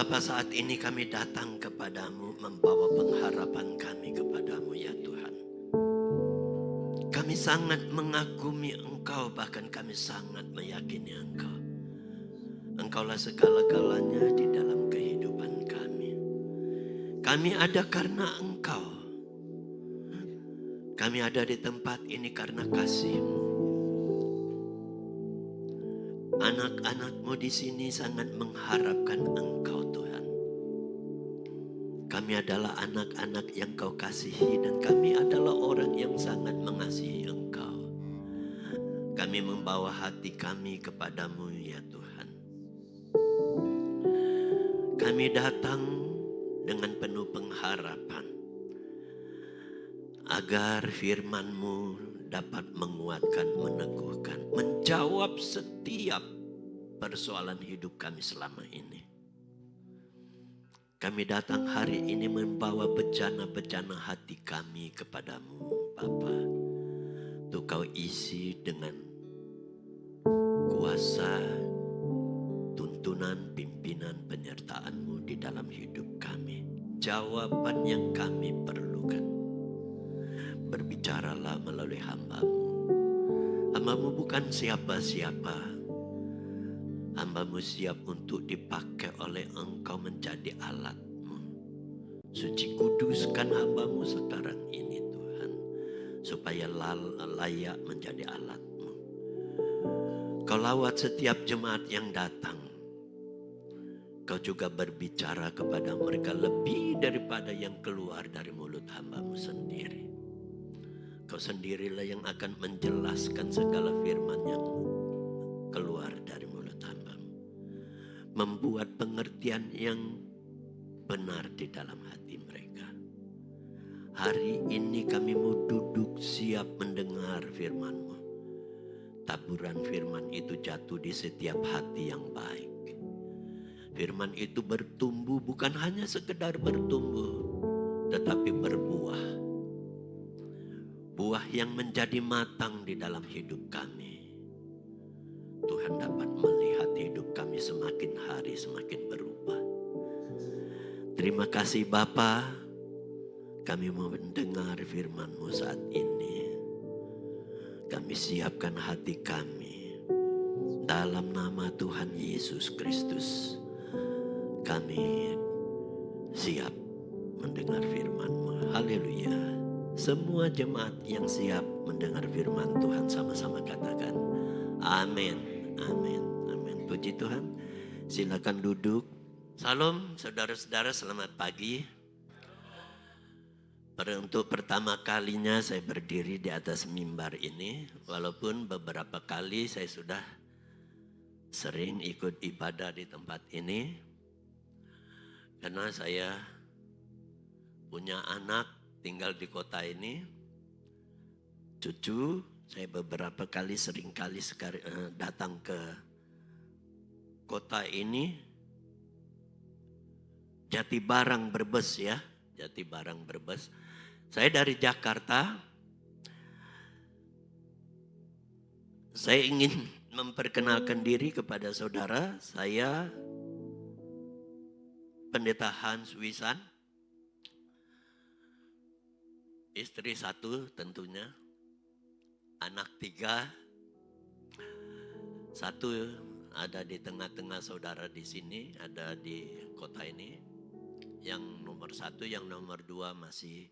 Bapa, saat ini kami datang kepadamu membawa pengharapan kami kepadamu ya Tuhan. Kami sangat mengagumi Engkau, bahkan kami sangat meyakini Engkau. Engkaulah segala-galanya di dalam kehidupan kami. Kami ada karena Engkau. Kami ada di tempat ini karena kasih-Mu. Anak-anak-Mu di sini sangat mengharapkan Engkau, Tuhan. Kami adalah anak-anak yang Kau kasihi dan kami adalah orang yang sangat mengasihi Engkau. Kami membawa hati kami kepadamu ya Tuhan. Kami datang dengan penuh pengharapan agar firman-Mu dapat menguatkan, meneguhkan, menjawab setiap persoalan hidup kami selama ini. Kami datang hari ini membawa bejana-bejana hati kami kepadamu, Bapa. Untuk Kau isi dengan kuasa, tuntunan, pimpinan, penyertaan-Mu di dalam hidup kami. Jawaban yang kami perlukan. Berbicaralah melalui hamba-Mu. Hamba-Mu bukan siapa-siapa. Hamba-Mu siap untuk dipakai oleh Engkau menjadi alat-Mu. Suci kuduskan hamba-Mu sekarang ini Tuhan. Supaya layak menjadi alat-Mu. Kau lawat setiap jemaat yang datang. Kau juga berbicara kepada mereka lebih daripada yang keluar dari mulut hamba-Mu sendiri. Kau sendirilah yang akan menjelaskan segala firman yang keluar dari mulut hamba-Mu. Membuat pengertian yang benar di dalam hati mereka. Hari ini kami mau duduk siap mendengar firman-Mu. Taburan firman itu jatuh di setiap hati yang baik. Firman itu bertumbuh bukan hanya sekedar bertumbuh, tetapi berbuah. Buah yang menjadi matang di dalam hidup kami. Tuhan dapat melihat hidup kami semakin hari semakin berubah. Terima kasih Bapa. Kami mau mendengar firman-Mu saat ini. Kami siapkan hati kami. Dalam nama Tuhan Yesus Kristus. Kami siap mendengar firman-Mu. Haleluya. Semua jemaat yang siap mendengar firman Tuhan sama-sama katakan amin, amin, amin. Puji Tuhan. Silakan duduk. Salam saudara-saudara, selamat pagi. Untuk pertama kalinya saya berdiri di atas mimbar ini. Walaupun beberapa kali saya sudah sering ikut ibadah di tempat ini. Karena saya punya anak tinggal di kota ini. Cucu saya beberapa kali seringkali datang ke kota ini. Jatibarang Brebes ya. Jatibarang Brebes. Saya dari Jakarta. Saya ingin memperkenalkan diri kepada saudara. Saya Pendeta Hans Wisan. Istri 1 tentunya. Anak 3. 1 ada di tengah-tengah saudara di sini. Ada di kota ini. Yang nomor 1, yang nomor 2 masih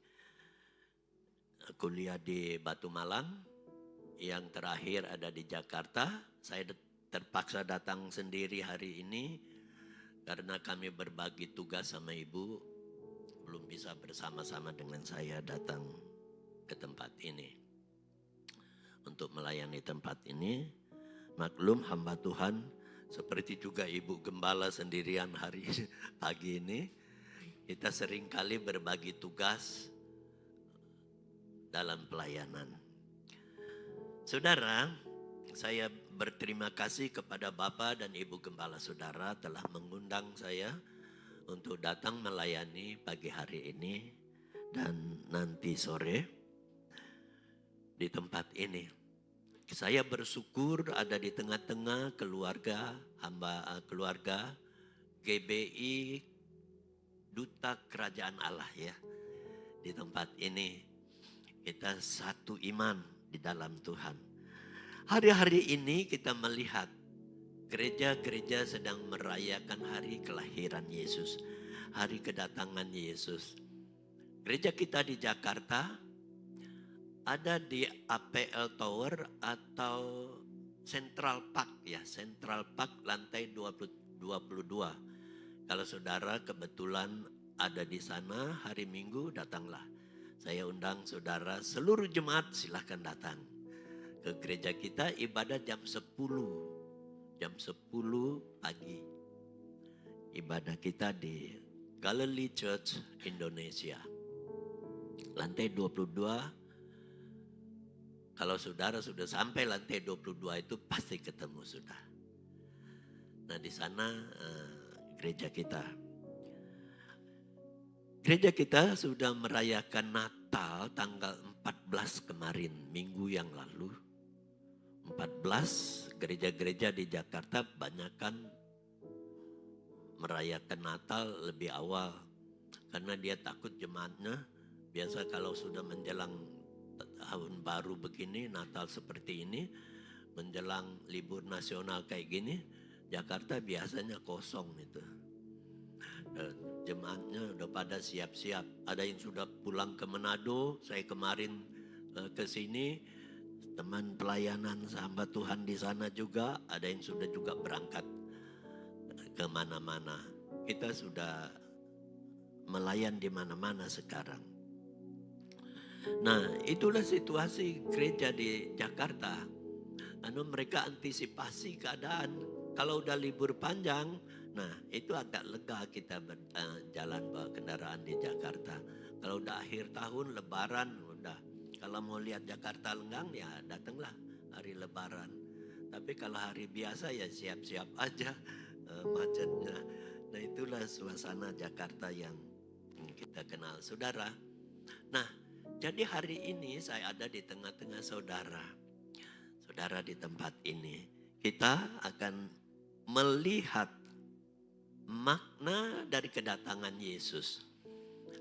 kuliah di Batu Malang. Yang terakhir ada di Jakarta. Saya terpaksa datang sendiri hari ini. Karena kami berbagi tugas sama ibu. Belum bisa bersama-sama dengan saya datang ke tempat ini. Untuk melayani tempat ini. Maklum hamba Tuhan. Seperti juga ibu gembala sendirian hari pagi ini. Kita seringkali berbagi tugas dalam pelayanan. Saudara, saya berterima kasih kepada Bapak dan Ibu Gembala Saudara telah mengundang saya untuk datang melayani pagi hari ini dan nanti sore di tempat ini. Saya bersyukur ada di tengah-tengah keluarga GBI Duta Kerajaan Allah ya. Di tempat ini kita satu iman di dalam Tuhan. Hari-hari ini kita melihat gereja-gereja sedang merayakan hari kelahiran Yesus, hari kedatangan Yesus. Gereja kita di Jakarta ada di APL Tower atau Central Park ya, Central Park lantai 22. Kalau saudara kebetulan ada di sana hari Minggu, datanglah. Saya undang saudara seluruh jemaat, silahkan datang ke gereja kita. Ibadah jam 10 pagi. Ibadah kita di Galilee Church Indonesia. Lantai 22. Kalau saudara sudah sampai lantai 22 itu pasti ketemu sudah. Nah di sana gereja kita. Gereja kita sudah merayakan Natal tanggal 14 kemarin, minggu yang lalu. 14 gereja-gereja di Jakarta banyakkan merayakan Natal lebih awal. Karena dia takut jemaatnya, biasa kalau sudah menjelang tahun baru begini, Natal seperti ini, menjelang libur nasional kayak gini, Jakarta biasanya kosong itu. Jemaatnya udah pada siap-siap. Ada yang sudah pulang ke Manado, saya kemarin ke sini, teman pelayanan sahabat Tuhan di sana juga, ada yang sudah juga berangkat ke mana-mana. Kita sudah melayan di mana-mana sekarang. Nah, itulah situasi gereja di Jakarta. Mereka antisipasi keadaan. Kalau udah libur panjang, nah itu agak lega kita jalan bawa kendaraan di Jakarta. Kalau udah akhir tahun, lebaran, udah. Kalau mau lihat Jakarta lenggang, ya datanglah hari lebaran. Tapi kalau hari biasa ya siap-siap aja macetnya. Nah itulah suasana Jakarta yang kita kenal, saudara. Nah, jadi hari ini saya ada di tengah-tengah saudara. Saudara di tempat ini. Kita akan melihat makna dari kedatangan Yesus.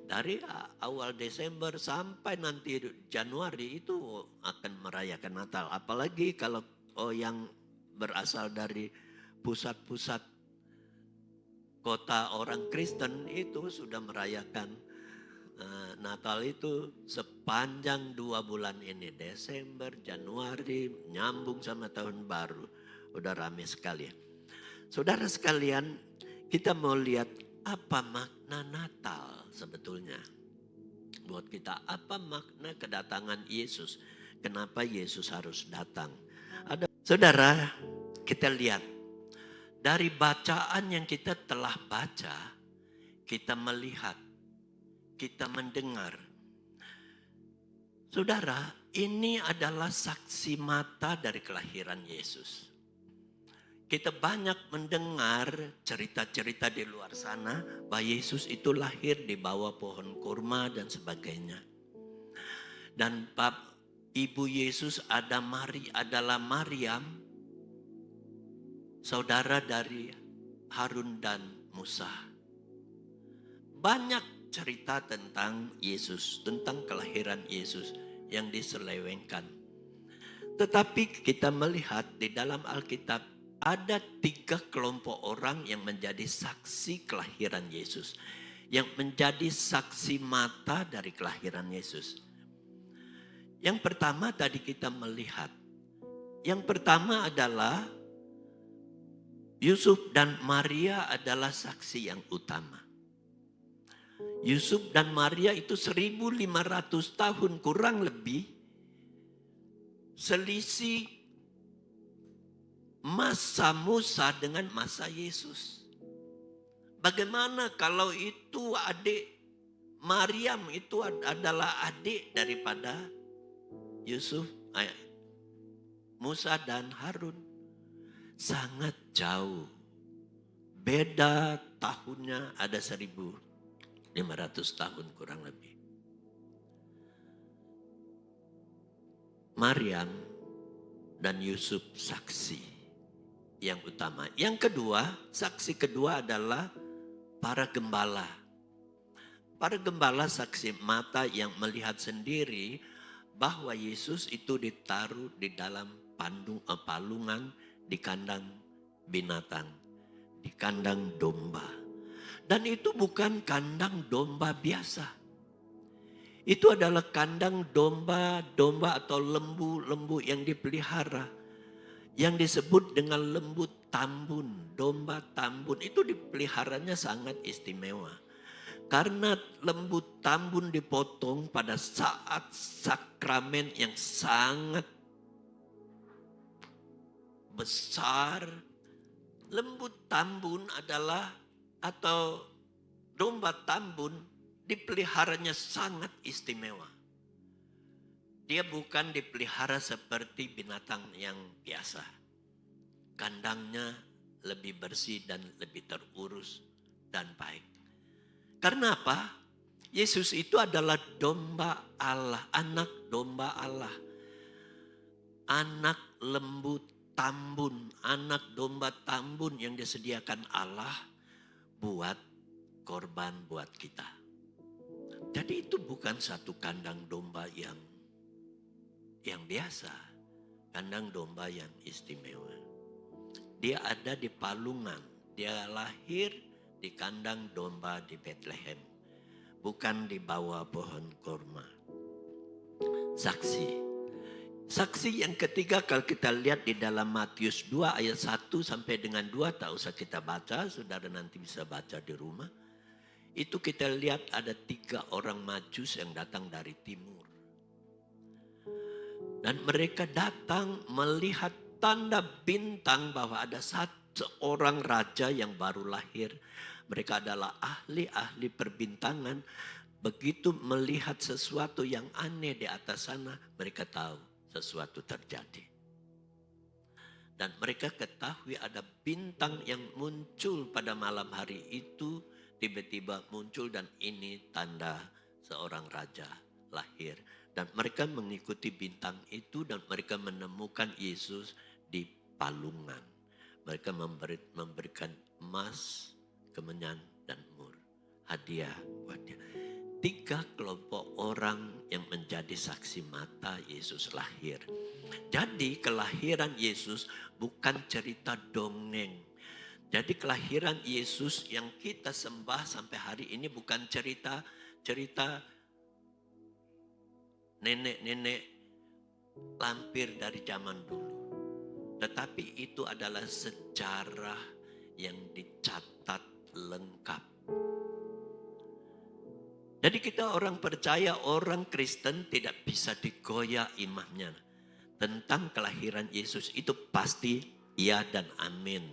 Dari awal Desember sampai nanti Januari itu akan merayakan Natal. Apalagi kalau yang berasal dari pusat-pusat kota orang Kristen itu sudah merayakan Natal itu sepanjang 2 bulan ini. Desember, Januari, nyambung sama tahun baru. Udah rame sekali. Saudara sekalian, kita mau lihat apa makna Natal sebetulnya. Buat kita, apa makna kedatangan Yesus. Kenapa Yesus harus datang. Saudara, kita lihat. Dari bacaan yang kita telah baca, kita melihat. Kita mendengar. Saudara, ini adalah saksi mata dari kelahiran Yesus. Kita banyak mendengar cerita-cerita di luar sana bahwa Yesus itu lahir di bawah pohon kurma dan sebagainya. Dan ibu Yesus adalah Maryam, saudara dari Harun dan Musa. Banyak cerita tentang Yesus, tentang kelahiran Yesus yang diselewengkan. Tetapi kita melihat di dalam Alkitab ada 3 kelompok orang yang menjadi saksi kelahiran Yesus. Yang menjadi saksi mata dari kelahiran Yesus. Yang pertama tadi kita melihat. Yang pertama adalah Yusuf dan Maria adalah saksi yang utama. Yusuf dan Maria itu 1500 tahun kurang lebih selisih masa Musa dengan masa Yesus. Bagaimana kalau itu adik Maryam itu adalah adik daripada Yusuf, Musa dan Harun. Sangat jauh. Beda tahunnya ada 1500 tahun kurang lebih. Maryam dan Yusuf saksi. yang utama. Yang kedua, saksi kedua adalah para gembala. Para gembala saksi mata yang melihat sendiri bahwa Yesus itu ditaruh di dalam palungan di kandang binatang, di kandang domba. Dan itu bukan kandang domba biasa. Itu adalah kandang domba atau lembu yang dipelihara. Yang disebut dengan lembu tambun, domba tambun. Itu dipeliharanya sangat istimewa. Karena lembu tambun dipotong pada saat sakramen yang sangat besar. Lembu tambun adalah atau domba tambun dipeliharanya sangat istimewa. Dia bukan dipelihara seperti binatang yang biasa. Kandangnya lebih bersih dan lebih terurus dan baik. Karena apa? Yesus itu adalah domba Allah, anak domba Allah. Anak lembu tambun, anak domba tambun yang disediakan Allah buat korban buat kita. Jadi itu bukan satu kandang domba yang biasa. Kandang domba yang istimewa. Dia ada di palungan. Dia lahir di kandang domba di Bethlehem. Bukan di bawah pohon korma. Saksi. Saksi yang ketiga kalau kita lihat di dalam Matius 2 ayat 1 sampai dengan 2. Tak usah kita baca, saudara nanti bisa baca di rumah. Itu kita lihat ada 3 orang Majus yang datang dari timur. Dan mereka datang melihat tanda bintang bahwa ada seorang raja yang baru lahir. Mereka adalah ahli-ahli perbintangan. Begitu melihat sesuatu yang aneh di atas sana, mereka tahu sesuatu terjadi. Dan mereka ketahui ada bintang yang muncul pada malam hari itu. Tiba-tiba muncul dan ini tanda seorang raja lahir. Dan mereka mengikuti bintang itu dan mereka menemukan Yesus di palungan. Mereka memberikan emas, kemenyan dan mur. Hadiah buat dia. 3 kelompok orang yang menjadi saksi mata Yesus lahir. Jadi kelahiran Yesus bukan cerita dongeng. Jadi kelahiran Yesus yang kita sembah sampai hari ini bukan cerita nenek-nenek lampir dari zaman dulu. Tetapi itu adalah sejarah yang dicatat lengkap. Jadi kita orang percaya, orang Kristen tidak bisa digoyah imannya. Tentang kelahiran Yesus itu pasti ya dan amin.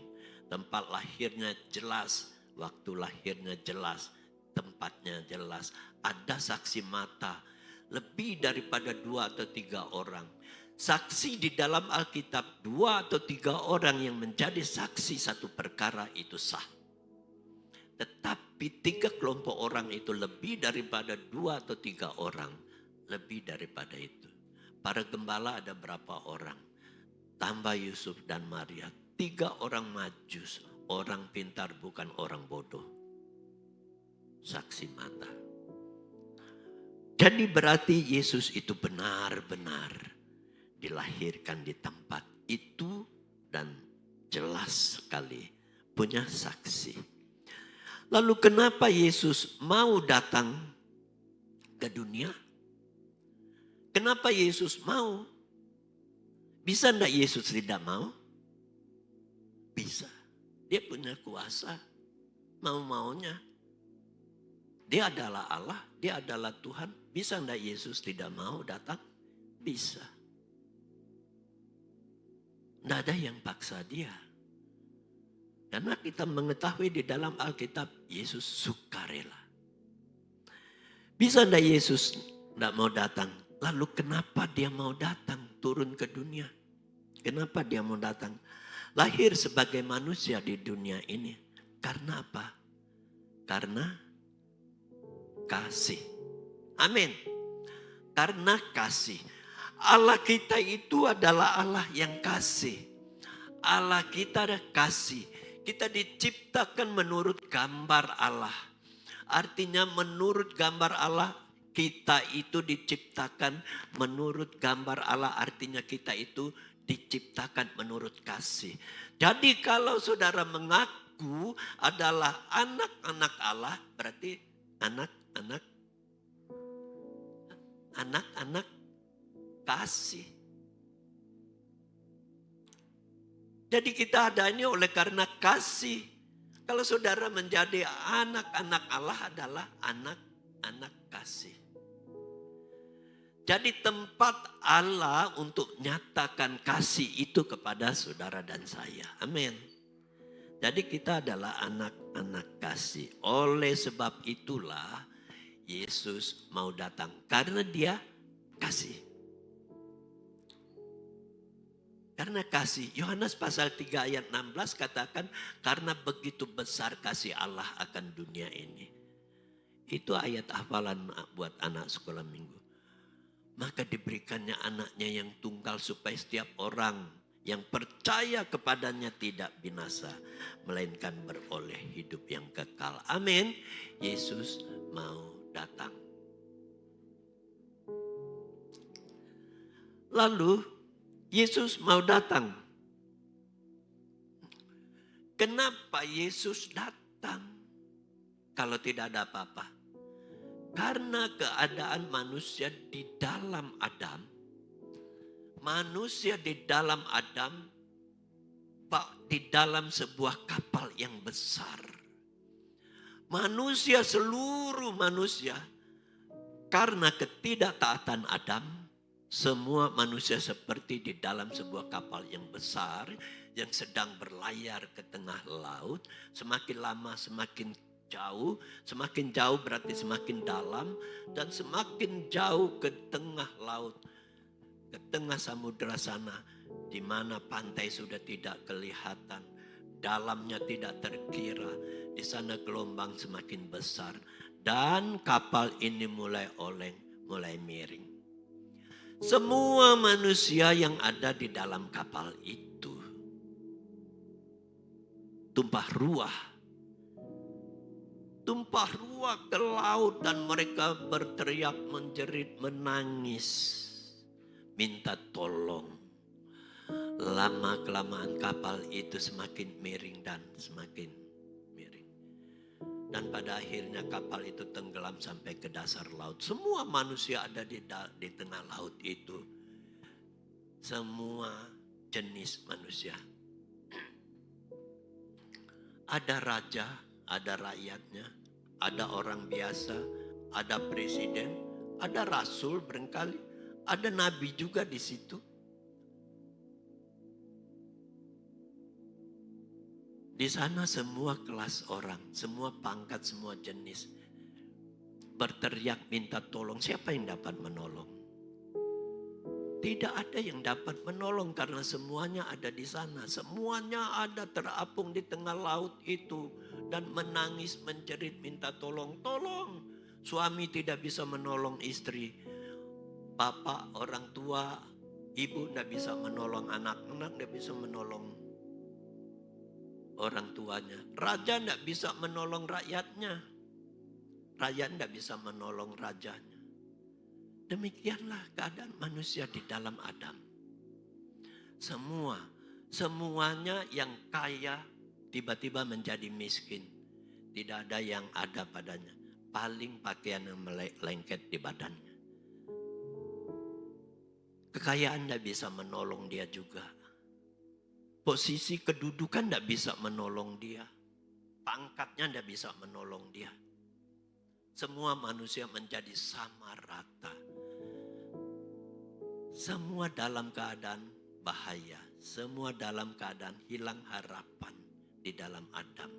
Tempat lahirnya jelas, waktu lahirnya jelas, tempatnya jelas. Ada saksi mata, lebih daripada 2 atau 3 orang. Saksi di dalam Alkitab 2 atau 3 orang yang menjadi saksi satu perkara itu sah. Tetapi 3 kelompok orang itu lebih daripada 2 atau 3 orang. Lebih daripada itu. Para gembala ada berapa orang? Tambah Yusuf dan Maria. 3 orang Majus. Orang pintar bukan orang bodoh. Saksi mata. Jadi berarti Yesus itu benar-benar dilahirkan di tempat itu dan jelas sekali punya saksi. Lalu kenapa Yesus mau datang ke dunia? Kenapa Yesus mau? Bisa enggak Yesus tidak mau? Bisa. Dia punya kuasa. Mau-maunya. Dia adalah Allah. Dia adalah Tuhan. Bisa enggak Yesus tidak mau datang? Bisa. Tidak ada yang paksa dia. Karena kita mengetahui di dalam Alkitab Yesus sukarela. Bisa enggak Yesus tidak mau datang? Lalu kenapa dia mau datang turun ke dunia? Kenapa dia mau datang? Lahir sebagai manusia di dunia ini. Karena apa? Karena kasih. Amin. Karena kasih. Allah kita itu adalah Allah yang kasih. Allah kita adalah kasih. Kita diciptakan menurut gambar Allah. Artinya menurut gambar Allah, kita itu diciptakan menurut gambar Allah. Artinya kita itu diciptakan menurut kasih. Jadi kalau saudara mengaku adalah anak-anak Allah, berarti anak-anak kasih. Jadi kita ada ini oleh karena kasih. Kalau saudara menjadi anak-anak Allah adalah anak-anak kasih. Jadi tempat Allah untuk nyatakan kasih itu kepada saudara dan saya. Amin. Jadi kita adalah anak-anak kasih. Oleh sebab itulah Yesus mau datang. Karena dia kasih. Karena kasih, Yohanes pasal 3 ayat 16 katakan, karena begitu besar kasih Allah akan dunia ini. Itu ayat hafalan buat anak sekolah minggu. Maka diberikannya anaknya yang tunggal supaya setiap orang yang percaya kepadanya tidak binasa, melainkan beroleh hidup yang kekal. Amin. Yesus mau datang. Lalu Yesus mau datang. Kenapa Yesus datang? Kalau tidak ada apa-apa. Karena keadaan manusia di dalam Adam. Manusia di dalam Adam, di dalam sebuah kapal yang besar. Manusia, seluruh manusia, karena ketidaktaatan Adam, semua manusia seperti di dalam sebuah kapal yang besar yang sedang berlayar ke tengah laut. Semakin lama semakin jauh berarti semakin dalam, dan semakin jauh ke tengah laut, ke tengah samudera sana, di mana pantai sudah tidak kelihatan, dalamnya tidak terkira. Di sana gelombang semakin besar dan kapal ini mulai oleng, mulai miring. Semua manusia yang ada di dalam kapal itu tumpah ruah ke laut, dan mereka berteriak, menjerit, menangis, minta tolong. Lama-kelamaan kapal itu semakin miring dan semakin miring. Dan pada akhirnya kapal itu tenggelam sampai ke dasar laut. Semua manusia ada di tengah laut itu. Semua jenis manusia. Ada raja, ada rakyatnya, ada orang biasa, ada presiden, ada rasul barangkali, ada nabi juga di situ. Di sana semua kelas orang, semua pangkat, semua jenis berteriak minta tolong. Siapa yang dapat menolong? Tidak ada yang dapat menolong karena semuanya ada di sana. Semuanya ada terapung di tengah laut itu dan menangis, menjerit, minta tolong. Tolong. Suami tidak bisa menolong istri. Bapak, orang tua, ibu tidak bisa menolong anak-anak, tidak bisa menolong orang tuanya. Raja tidak bisa menolong rakyatnya. Rakyat tidak bisa menolong rajanya. Demikianlah keadaan manusia di dalam Adam. Semuanya yang kaya tiba-tiba menjadi miskin. Tidak ada yang ada padanya. Paling pakaian yang melengket di badannya. Kekayaan tidak bisa menolong dia juga. Posisi kedudukan tidak bisa menolong dia. Pangkatnya tidak bisa menolong dia. Semua manusia menjadi sama rata. Semua dalam keadaan bahaya. Semua dalam keadaan hilang harapan di dalam Adam.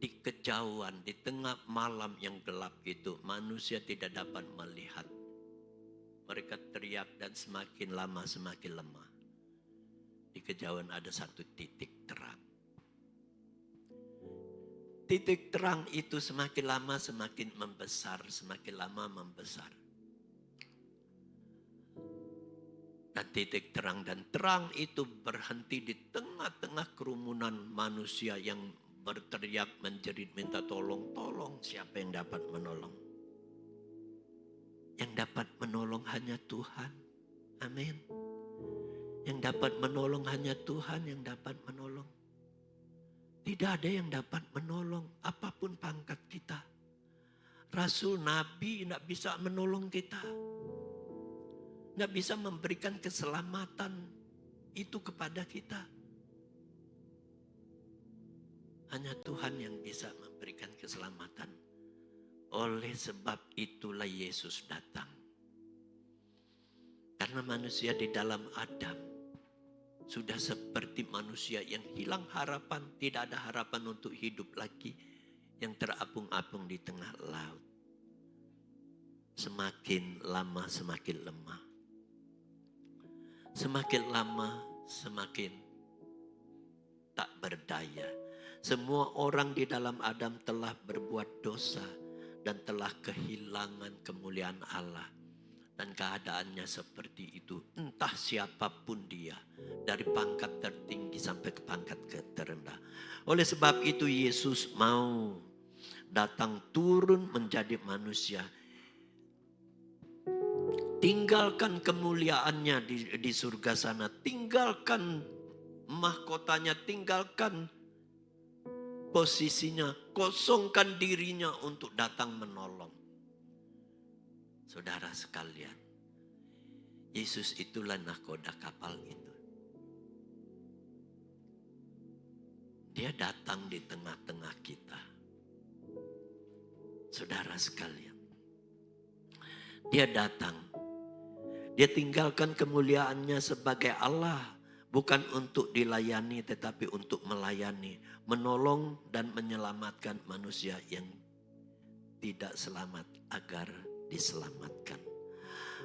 Di kejauhan, di tengah malam yang gelap itu, manusia tidak dapat melihat. Mereka teriak dan semakin lama semakin lemah. Di kejauhan ada satu titik terang. Titik terang itu semakin lama semakin membesar, semakin lama membesar. Dan titik terang, dan terang itu berhenti di tengah-tengah kerumunan manusia yang berteriak menjerit minta tolong. Tolong, siapa yang dapat menolong? Yang dapat menolong hanya Tuhan. Amin. Yang dapat menolong hanya Tuhan yang dapat menolong. Tidak ada yang dapat menolong apapun pangkat kita. Rasul, Nabi tidak bisa menolong kita. Tidak bisa memberikan keselamatan itu kepada kita. Hanya Tuhan yang bisa memberikan keselamatan. Oleh sebab itulah Yesus datang. Karena manusia di dalam Adam sudah seperti manusia yang hilang harapan. Tidak ada harapan untuk hidup lagi. Yang terapung-apung di tengah laut. Semakin lama semakin lemah. Semakin lama semakin tak berdaya. Semua orang di dalam Adam telah berbuat dosa dan telah kehilangan kemuliaan Allah. Dan keadaannya seperti itu. Entah siapapun dia. Dari pangkat tertinggi sampai ke pangkat terendah. Oleh sebab itu Yesus mau datang turun menjadi manusia. Tinggalkan kemuliaannya di surga sana. Tinggalkan mahkotanya. Tinggalkan posisinya. Kosongkan dirinya untuk datang menolong. Saudara sekalian. Yesus itulah nahkoda kapal itu. Dia datang di tengah-tengah kita. Saudara sekalian. Dia datang. Dia tinggalkan kemuliaannya sebagai Allah. Bukan untuk dilayani tetapi untuk melayani. Menolong dan menyelamatkan manusia yang tidak selamat agar diselamatkan.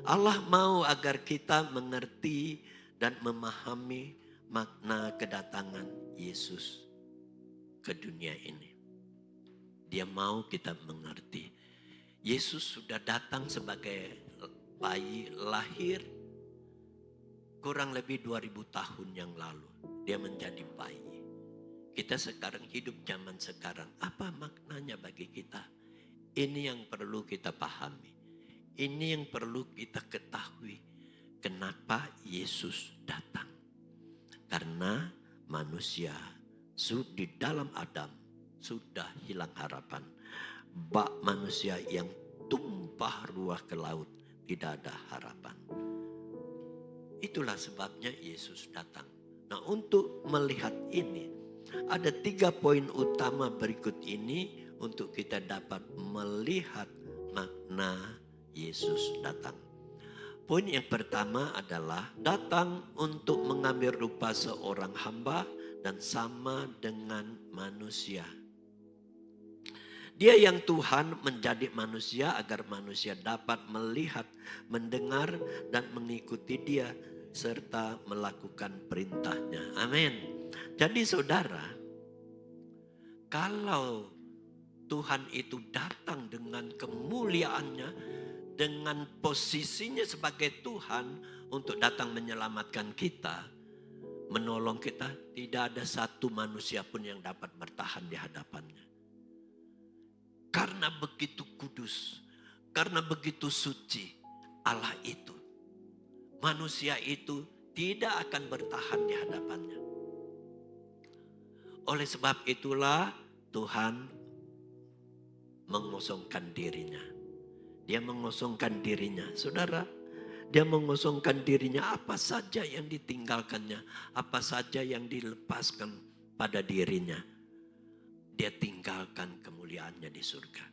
Allah mau agar kita mengerti dan memahami makna kedatangan Yesus ke dunia ini. Dia mau kita mengerti. Yesus sudah datang sebagai bayi lahir kurang lebih 2000 tahun yang lalu. Dia menjadi bayi. Kita sekarang hidup zaman sekarang. Apa maknanya bagi kita? Ini yang perlu kita pahami. Ini yang perlu kita ketahui. Kenapa Yesus datang? Karena manusia di dalam Adam sudah hilang harapan. Bak manusia yang tumpah ruah ke laut. Tidak ada harapan. Itulah sebabnya Yesus datang. Nah, untuk melihat ini, ada 3 poin utama berikut ini untuk kita dapat melihat makna Yesus datang. Poin yang pertama adalah datang untuk mengambil rupa seorang hamba dan sama dengan manusia. Dia yang Tuhan menjadi manusia agar manusia dapat melihat, mendengar dan mengikuti dia serta melakukan perintahnya. Amin. Jadi saudara, kalau Tuhan itu datang dengan kemuliaannya, dengan posisinya sebagai Tuhan untuk datang menyelamatkan kita, menolong kita, tidak ada satu manusia pun yang dapat bertahan di hadapannya. Karena begitu kudus, karena begitu suci Allah itu. Manusia itu tidak akan bertahan di hadapannya. Oleh sebab itulah Tuhan mengosongkan dirinya. Dia mengosongkan dirinya. Saudara, dia mengosongkan dirinya, apa saja yang ditinggalkannya, apa saja yang dilepaskan pada dirinya. Dia tinggalkan kemuliaannya di surga.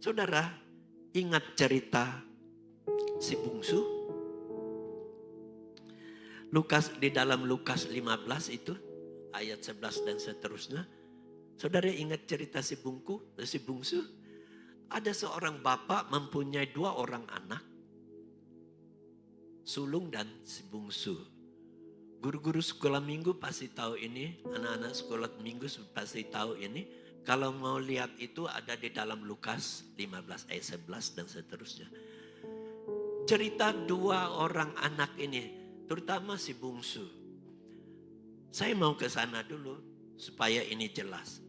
Saudara, ingat cerita si bungsu? Di dalam Lukas 15 itu, ayat 11 dan seterusnya. Saudara ingat cerita si bungsu? Ada seorang bapak mempunyai 2 orang anak, sulung dan si bungsu. Guru-guru sekolah minggu pasti tahu ini, anak-anak sekolah minggu pasti tahu ini. Kalau mau lihat itu ada di dalam Lukas 15 ayat 11 dan seterusnya. Cerita 2 orang anak ini terutama si bungsu. Saya mau ke sana dulu supaya ini jelas.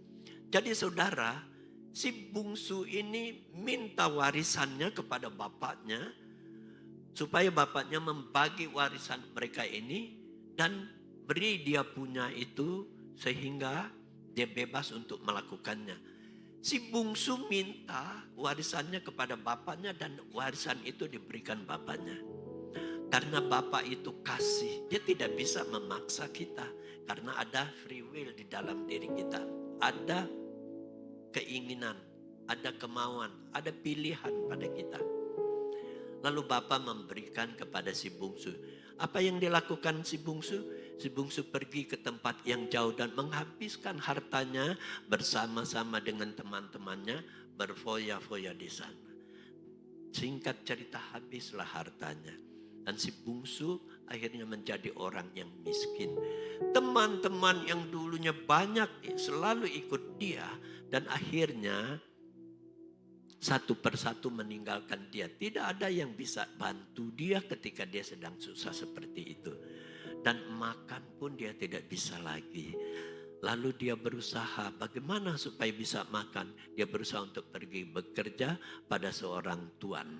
Jadi saudara, si bungsu ini minta warisannya kepada bapaknya supaya bapaknya membagi warisan mereka ini dan beri dia punya itu sehingga dia bebas untuk melakukannya. Si bungsu minta warisannya kepada bapaknya dan warisan itu diberikan bapaknya. Karena bapak itu kasih, dia tidak bisa memaksa kita. Karena ada free will di dalam diri kita. Ada keinginan, ada kemauan, ada pilihan pada kita. Lalu bapak memberikan kepada si bungsu. Apa yang dilakukan si bungsu? Si bungsu pergi ke tempat yang jauh dan menghabiskan hartanya bersama-sama dengan teman-temannya berfoya-foya di sana. Singkat cerita habislah hartanya. Dan si bungsu akhirnya menjadi orang yang miskin. Teman-teman yang dulunya banyak selalu ikut dia. Dan akhirnya satu persatu meninggalkan dia. Tidak ada yang bisa bantu dia ketika dia sedang susah seperti itu. Dan makan pun dia tidak bisa lagi. Lalu dia berusaha bagaimana supaya bisa makan. Dia berusaha untuk pergi bekerja pada seorang tuan.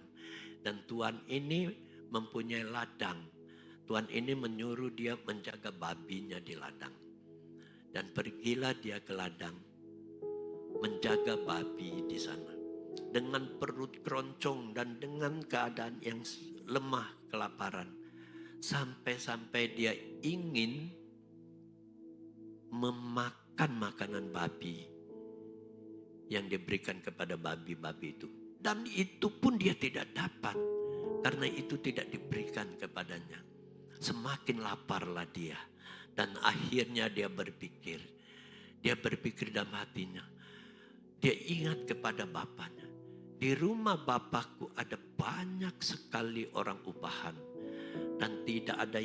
Dan tuan ini mempunyai ladang. Tuan ini menyuruh dia menjaga babinya di ladang. Dan pergilah dia ke ladang. Menjaga babi di sana. Dengan perut keroncong dan dengan keadaan yang lemah kelaparan. Sampai-sampai dia ingin memakan makanan babi yang diberikan kepada babi-babi itu. Dan itu pun dia tidak dapat. Karena itu tidak diberikan kepadanya. Semakin laparlah dia. Dan akhirnya dia berpikir. Dia berpikir dalam hatinya. Dia ingat kepada bapaknya. Di rumah bapakku ada banyak sekali orang upahan. Dan tidak ada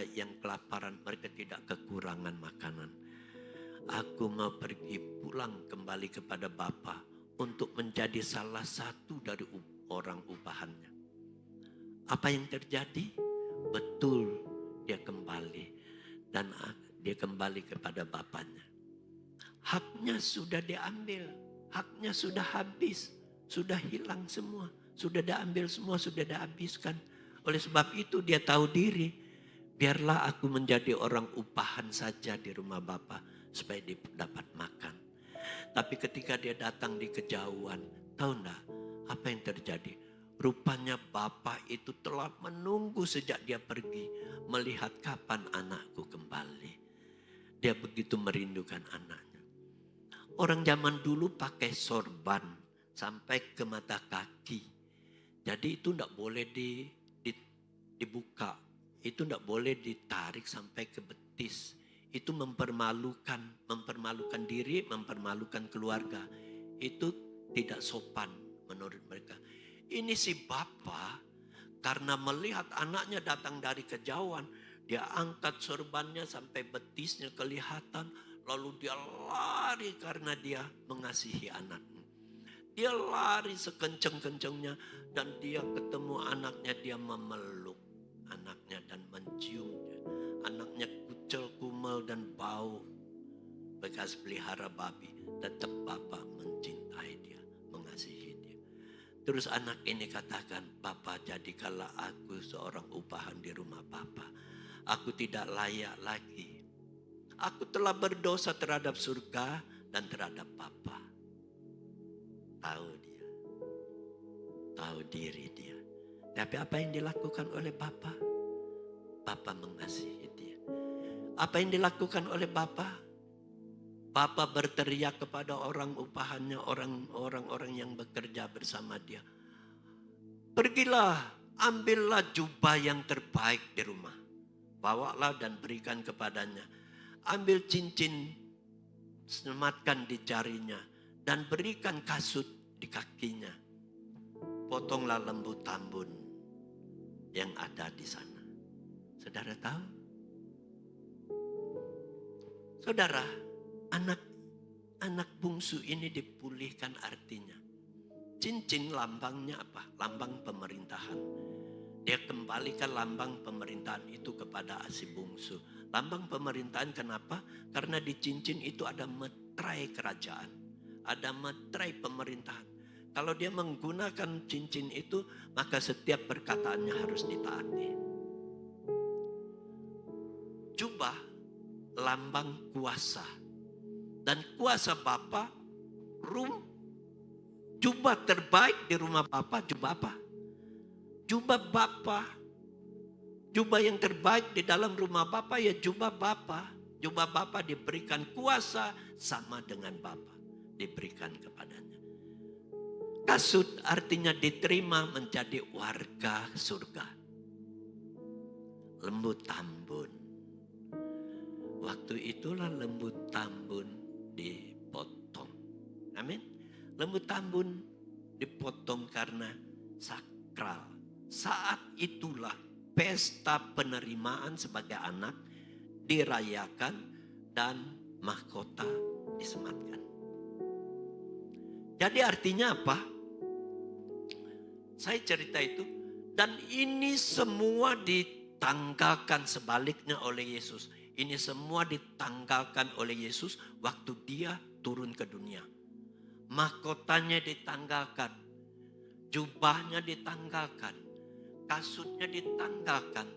yang kelaparan, mereka tidak kekurangan makanan. Aku mau pergi pulang kembali kepada Bapa untuk menjadi salah satu dari orang upahannya. Apa yang terjadi? Betul, dia kembali dan dia kembali kepada bapaknya. Haknya sudah diambil, haknya sudah habis, sudah hilang semua, sudah diambil semua, sudah dihabiskan. Oleh sebab itu dia tahu diri. Biarlah aku menjadi orang upahan saja di rumah Bapa supaya dia dapat makan. Tapi ketika dia datang di kejauhan, tahu enggak apa yang terjadi? Rupanya Bapa itu telah menunggu sejak dia pergi, melihat kapan anakku kembali. Dia begitu merindukan anaknya. Orang zaman dulu pakai sorban sampai ke mata kaki. Jadi itu enggak boleh dibuka, itu tidak boleh ditarik sampai ke betis. Itu mempermalukan diri, mempermalukan keluarga. Itu tidak sopan menurut mereka. Ini si bapa karena melihat anaknya datang dari kejauhan, dia angkat sorbannya sampai betisnya kelihatan, lalu dia lari karena dia mengasihi anaknya. Dia lari sekencang-kencangnya dan dia ketemu anaknya, dia memeluk anaknya dan menciumnya. Anaknya kucel, kumel dan bau bekas pelihara babi. Tetap Bapak mencintai dia, mengasihi dia. Terus anak ini katakan, Bapa, jadikanlah aku seorang upahan di rumah Bapa. Aku tidak layak lagi. Aku telah berdosa terhadap surga dan terhadap Bapa. Tahu dia, tahu diri dia. Tapi apa yang dilakukan oleh Bapa? Bapa mengasihi dia. Apa yang dilakukan oleh Bapa? Bapa berteriak kepada orang upahannya, orang-orang yang bekerja bersama dia. Pergilah, ambillah jubah yang terbaik di rumah. Bawalah dan berikan kepadanya. Ambil cincin, sematkan di jarinya. Dan berikan kasut di kakinya. Potonglah lembu tambun yang ada di sana. Saudara tahu? Saudara, anak bungsu ini dipulihkan artinya. Cincin lambangnya apa? Lambang pemerintahan. Dia kembalikan lambang pemerintahan itu kepada si bungsu. Lambang pemerintahan kenapa? Karena di cincin itu ada meterai kerajaan. Ada meterai pemerintahan. Kalau dia menggunakan cincin itu, maka setiap perkataannya harus ditaati. Jubah lambang kuasa. Dan kuasa Bapa, jubah terbaik di rumah Bapa, jubah apa? Jubah Bapa. Jubah yang terbaik di dalam rumah Bapa ya jubah Bapa. Jubah Bapa diberikan kuasa sama dengan Bapa. Diberikan kepadanya. Kasut artinya diterima menjadi warga surga. Lembu tambun. Waktu itulah lembu tambun dipotong. Amin. Lembu tambun dipotong karena sakral. Saat itulah pesta penerimaan sebagai anak dirayakan dan mahkota disematkan. Jadi artinya apa? Saya cerita itu dan ini semua ditanggalkan sebaliknya oleh Yesus. Ini semua ditanggalkan oleh Yesus waktu dia turun ke dunia. Mahkotanya ditanggalkan, jubahnya ditanggalkan, kasutnya ditanggalkan,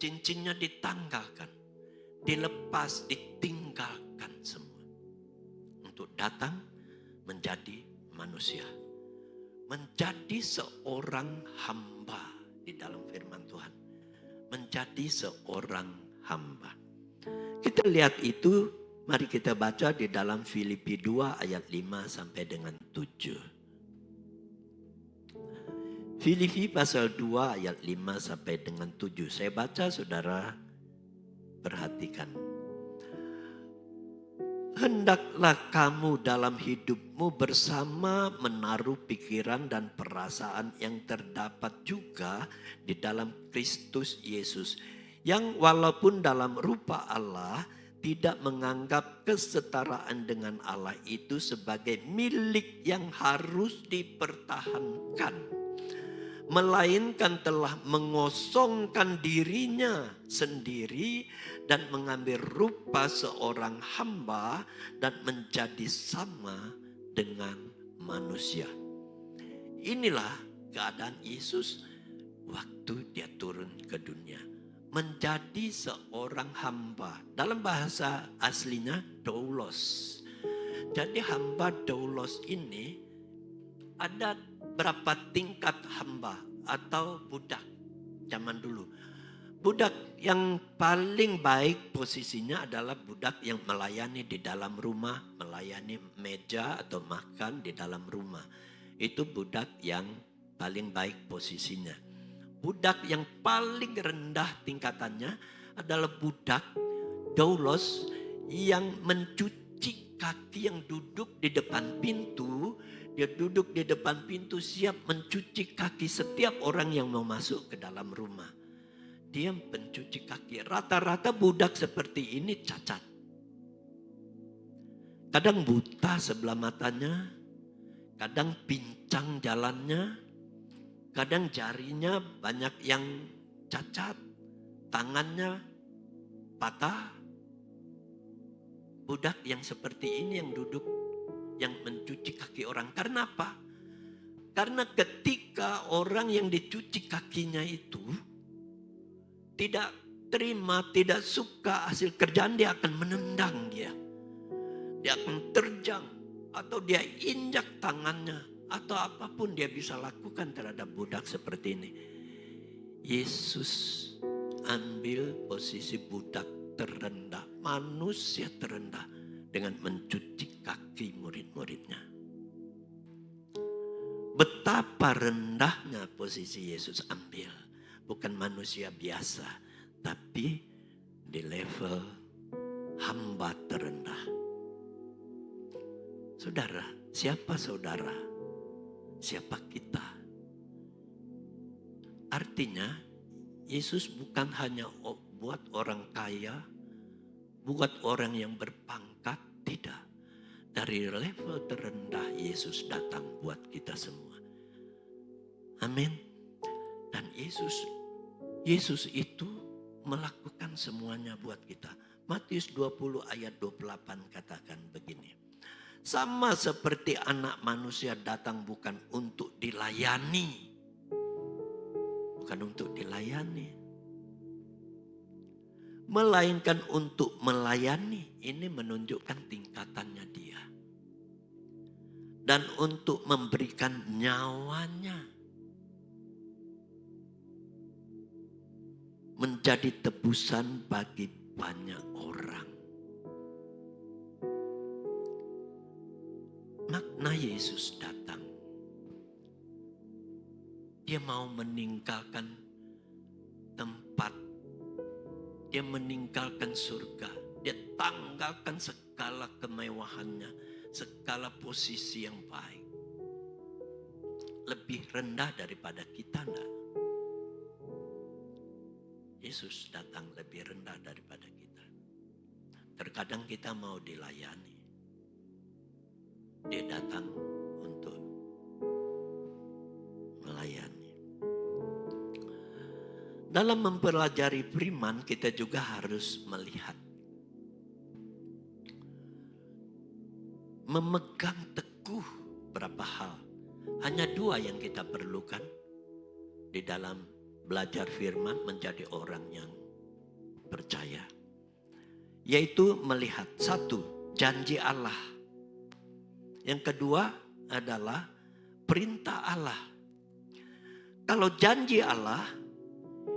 cincinnya ditanggalkan, dilepas, ditinggalkan semua. Untuk datang menjadi manusia. Menjadi seorang hamba di dalam firman Tuhan. Menjadi seorang hamba. Kita lihat itu, mari kita baca di dalam Filipi 2 ayat 5 sampai dengan 7. Filipi pasal 2 ayat 5 sampai dengan 7. Saya baca, saudara perhatikan. Hendaklah kamu dalam hidupmu bersama menaruh pikiran dan perasaan yang terdapat juga di dalam Kristus Yesus. Yang walaupun dalam rupa Allah tidak menganggap kesetaraan dengan Allah itu sebagai milik yang harus dipertahankan. Melainkan telah mengosongkan dirinya sendiri dan mengambil rupa seorang hamba dan menjadi sama dengan manusia. Inilah keadaan Yesus waktu dia turun ke dunia. Menjadi seorang hamba. Dalam bahasa aslinya doulos. Jadi hamba doulos ini ada berapa tingkat hamba atau budak zaman dulu. Budak yang paling baik posisinya adalah budak yang melayani di dalam rumah, melayani meja atau makan di dalam rumah. Itu budak yang paling baik posisinya. Budak yang paling rendah tingkatannya adalah budak doulos yang mencuci kaki yang duduk di depan pintu. Dia duduk di depan pintu siap mencuci kaki setiap orang yang mau masuk ke dalam rumah. Dia mencuci kaki. Rata-rata budak seperti ini cacat. Kadang buta sebelah matanya. Kadang pincang jalannya. Kadang jarinya banyak yang cacat. Tangannya patah. Budak yang seperti ini yang duduk, yang mencuci kaki orang. Karena apa? Karena ketika orang yang dicuci kakinya itu tidak terima, tidak suka hasil kerjaan, dia akan menendang dia. Dia akan terjang atau dia injak tangannya atau apapun dia bisa lakukan terhadap budak seperti ini. Yesus ambil posisi budak terendah, manusia terendah dengan mencuci kaki murid-muridnya. Betapa rendahnya posisi Yesus ambil. Bukan manusia biasa, tapi di level hamba terendah. Saudara, siapa saudara? Siapa kita? Artinya, Yesus bukan hanya buat orang kaya, buat orang yang berpangkat, tidak. Dari level terendah Yesus datang buat kita semua. Amin. Dan Yesus Yesus itu melakukan semuanya buat kita. Matius 20 ayat 28 katakan begini. Sama seperti anak manusia datang bukan untuk dilayani. Bukan untuk dilayani. Melainkan untuk melayani. Ini menunjukkan tingkatannya dia. Dan untuk memberikan nyawanya. Menjadi tebusan bagi banyak orang. Makna Yesus datang. Dia mau meninggalkan tempat. Dia meninggalkan surga. Dia tanggalkan segala kemewahannya. Segala posisi yang baik. Lebih rendah daripada kita enggak? Yesus datang lebih rendah daripada kita. Terkadang kita mau dilayani. Dia datang untuk melayani. Dalam mempelajari firman kita juga harus melihat. Memegang teguh berapa hal. Hanya 2 yang kita perlukan di dalam belajar firman menjadi orang yang percaya. Yaitu melihat 1, janji Allah. Yang kedua adalah perintah Allah. Kalau janji Allah,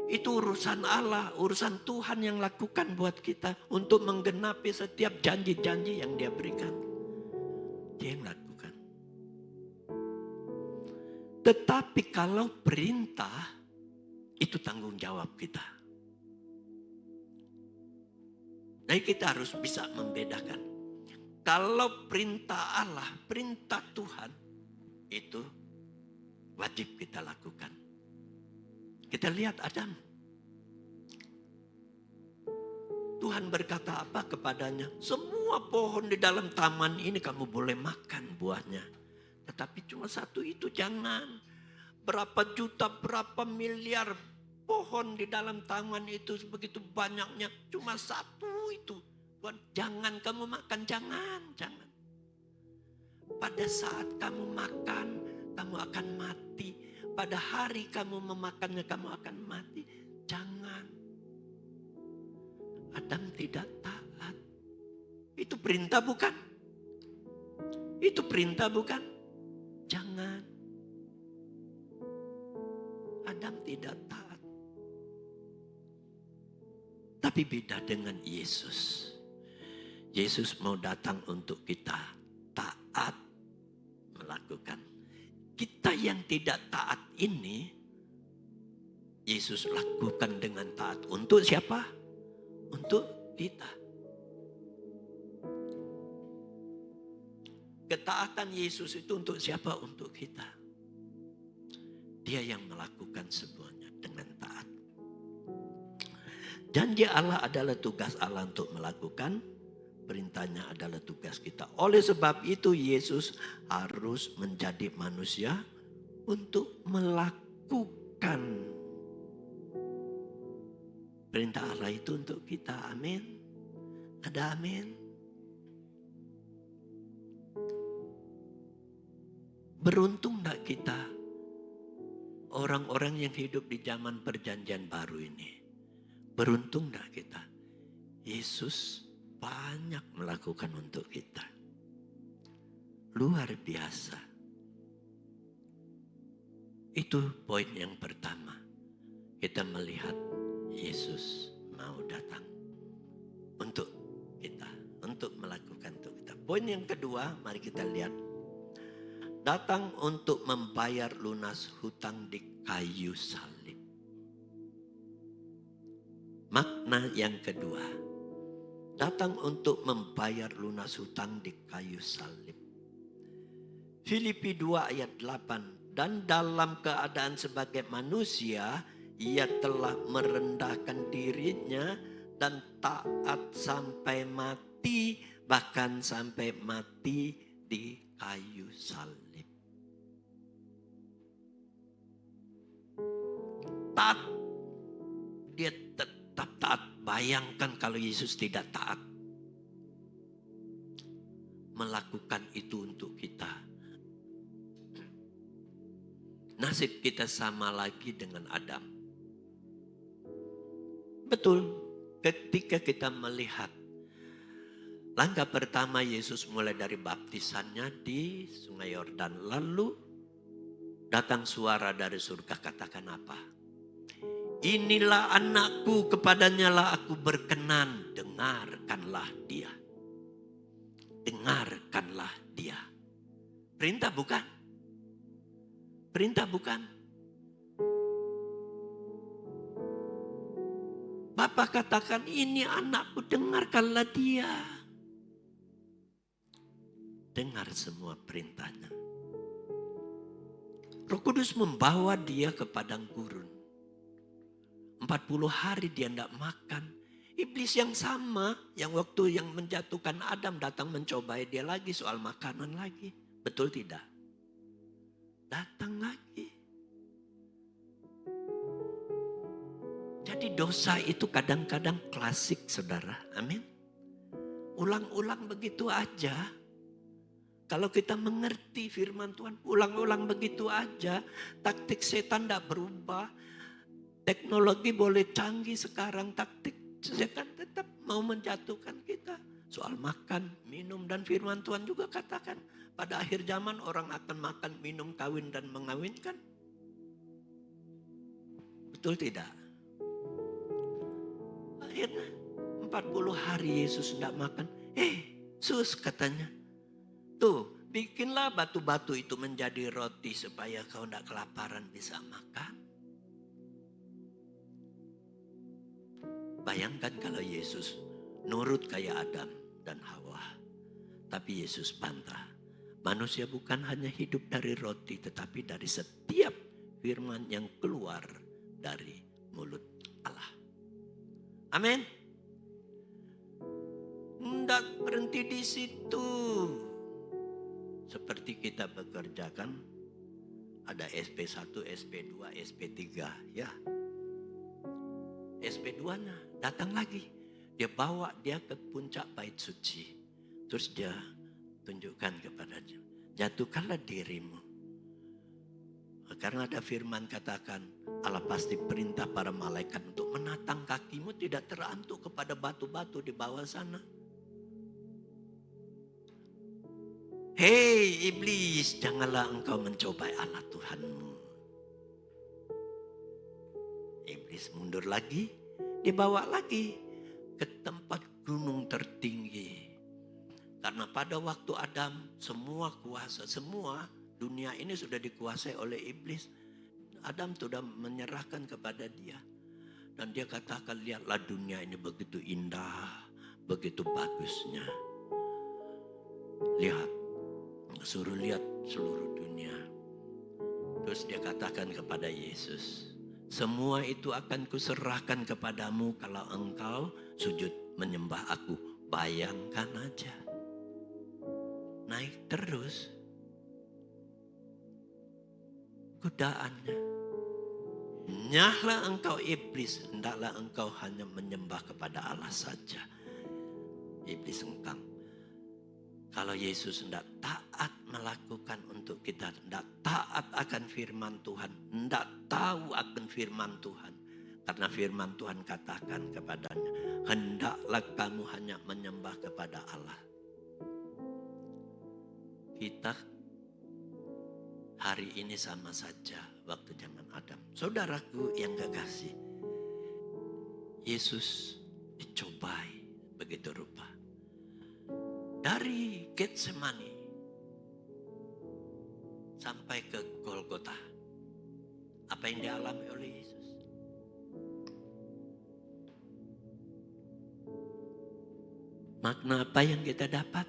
itu urusan Allah, urusan Tuhan yang lakukan buat kita untuk menggenapi setiap janji-janji yang Dia berikan. Dia yang lakukan. Tetapi kalau perintah, itu tanggung jawab kita. Jadi kita harus bisa membedakan. Kalau perintah Allah, perintah Tuhan, itu wajib kita lakukan. Kita lihat Adam. Tuhan berkata apa kepadanya? Semua pohon di dalam taman ini kamu boleh makan buahnya. Tetapi cuma 1 itu jangan. Berapa juta, berapa miliar pohon di dalam taman itu begitu banyaknya. Cuma 1 itu. Tuhan, jangan kamu makan, jangan. Pada saat kamu makan, kamu akan mati. Pada hari kamu memakannya, kamu akan mati. Jangan. Adam tidak taat. Itu perintah bukan? Itu perintah bukan? Jangan. Adam tidak taat. Tapi beda dengan Yesus. Yesus mau datang untuk kita taat melakukan. Kita yang tidak taat ini, Yesus lakukan dengan taat. Untuk siapa? Untuk kita. Ketaatan Yesus itu untuk siapa? Untuk kita. Dia yang melakukan semuanya dengan taat. Janji Allah adalah tugas Allah untuk melakukan. Perintahnya adalah tugas kita. Oleh sebab itu Yesus harus menjadi manusia untuk melakukan perintah Allah itu untuk kita. Amin. Ada amin. Beruntung enggak kita orang-orang yang hidup di zaman perjanjian baru ini? Beruntung enggak kita? Yesus banyak melakukan untuk kita. Luar biasa. Itu poin yang pertama. Kita melihat Yesus mau datang untuk kita, untuk melakukan untuk kita. Poin yang kedua, mari kita lihat. Datang untuk membayar lunas hutang di kayu salib. Makna yang kedua. Datang untuk membayar lunas hutang di kayu salib. Filipi 2 ayat 8. Dan dalam keadaan sebagai manusia, ia telah merendahkan dirinya dan taat sampai mati, bahkan sampai mati di kayu salib. Taat dia tetap taat. Bayangkan kalau Yesus tidak taat. Melakukan itu untuk kita. Nasib kita sama lagi dengan Adam. Betul, ketika kita melihat langkah pertama Yesus mulai dari baptisannya di Sungai Yordan. Lalu datang suara dari surga, katakan apa? Inilah anakku, kepadanya lah aku berkenan, dengarkanlah dia. Dengarkanlah dia. Perintah bukan? Perintah bukan? Bapak katakan ini anakku, dengarkanlah dia. Dengar semua perintahnya. Roh Kudus membawa dia ke padang gurun. 40 hari dia tidak makan. Iblis yang sama, yang waktu yang menjatuhkan Adam datang mencobai dia lagi soal makanan lagi. Betul tidak? Datang lagi. Jadi dosa itu kadang-kadang klasik, saudara. Amin. Ulang-ulang begitu aja. Kalau kita mengerti firman Tuhan, ulang-ulang begitu aja. Taktik setan tidak berubah. Teknologi boleh canggih sekarang, taktik setan tetap mau menjatuhkan kita. Soal makan, minum, dan firman Tuhan juga katakan. Pada akhir zaman orang akan makan, minum, kawin, dan mengawinkan. Betul tidak? Akhirnya 40 hari Yesus tidak makan. Sus katanya. Tuh, bikinlah batu-batu itu menjadi roti supaya kau tidak kelaparan bisa makan. Bayangkan kalau Yesus nurut kayak Adam dan Hawa. Tapi Yesus bantah. Manusia bukan hanya hidup dari roti, tetapi dari setiap firman yang keluar dari mulut Allah. Amin. Tidak berhenti di situ. Seperti kita bekerja kan, ada SP1, SP2, SP3 ya. SP2-nya datang lagi. Dia bawa dia ke puncak bait suci. Terus dia tunjukkan kepadanya, jatuhkanlah dirimu. Karena ada firman katakan, Allah pasti perintah para malaikat untuk menatang kakimu tidak terantuk kepada batu-batu di bawah sana. Hei iblis, janganlah engkau mencobai Allah Tuhanmu. Iblis mundur lagi, dibawa lagi ke tempat gunung tertinggi. Karena pada waktu Adam, semua kuasa, semua dunia ini sudah dikuasai oleh iblis. Adam sudah menyerahkan kepada dia. Dan dia katakan, lihatlah dunia ini begitu indah, begitu bagusnya. Lihat, suruh lihat seluruh dunia. Terus dia katakan kepada Yesus, semua itu akan kuserahkan kepadamu kalau engkau sujud menyembah aku. Bayangkan aja. Naik terus godaannya. Nyahlah engkau iblis, hendaklah engkau hanya menyembah kepada Allah saja. Iblis engkang. Kalau Yesus tidak taat melakukan untuk kita, tidak taat akan firman Tuhan, tidak tahu akan firman Tuhan. Karena firman Tuhan katakan kepadanya, hendaklah kamu hanya menyembah kepada Allah. Kita hari ini sama saja waktu zaman Adam. Saudaraku yang kekasih, Yesus dicobai begitu rupa. Dari Getsemani sampai ke Golgota. Apa yang dialami oleh Yesus? Makna apa yang kita dapat?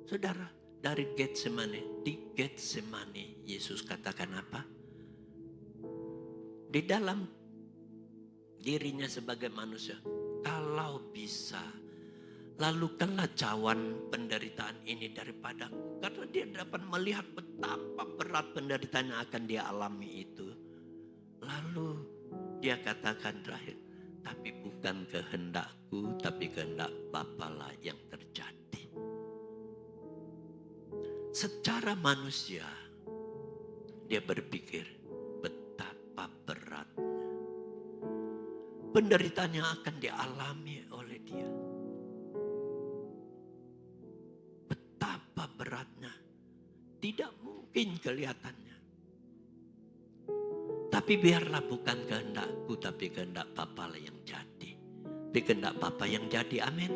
Saudara, dari Getsemani, di Getsemani Yesus katakan apa? Di dalam dirinya sebagai manusia, kalau bisa, lalukanlah cawan penderitaan ini daripadaku. Karena dia dapat melihat betapa berat penderitaan yang akan dia alami itu. Lalu Dia katakan terakhir, tapi bukan kehendakku, tapi kehendak Bapa lah yang terjadi. Secara manusia, dia berpikir betapa beratnya penderitaan yang akan dialami oleh dia. Betapa beratnya. Tidak mungkin kelihatannya. Tapi biarlah bukan kehendakku, tapi kehendak Bapa lah yang jadi. Tapi kehendak Bapa yang jadi, amin.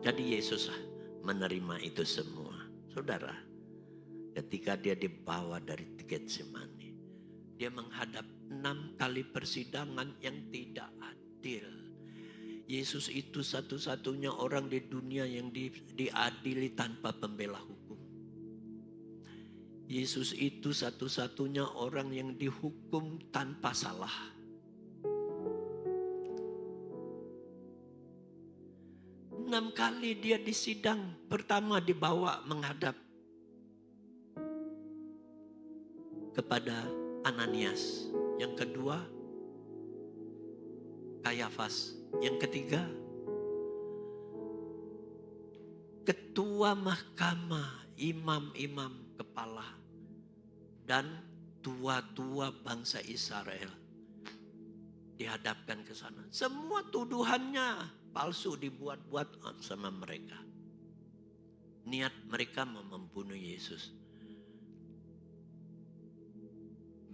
Jadi Yesus menerima itu semua. Saudara, ketika dia dibawa dari Getsemani, dia menghadap 6 kali persidangan yang tidak adil. Yesus itu satu-satunya orang di dunia yang diadili tanpa pembela hukum. Yesus itu satu-satunya orang yang dihukum tanpa salah. Enam kali dia disidang. Pertama dibawa menghadap kepada Ananias. Yang kedua Kayafas. Yang ketiga ketua mahkamah, imam-imam kepala, dan tua-tua bangsa Israel dihadapkan ke sana. Semua tuduhannya palsu, dibuat-buat sama mereka. Niat mereka mau membunuh Yesus.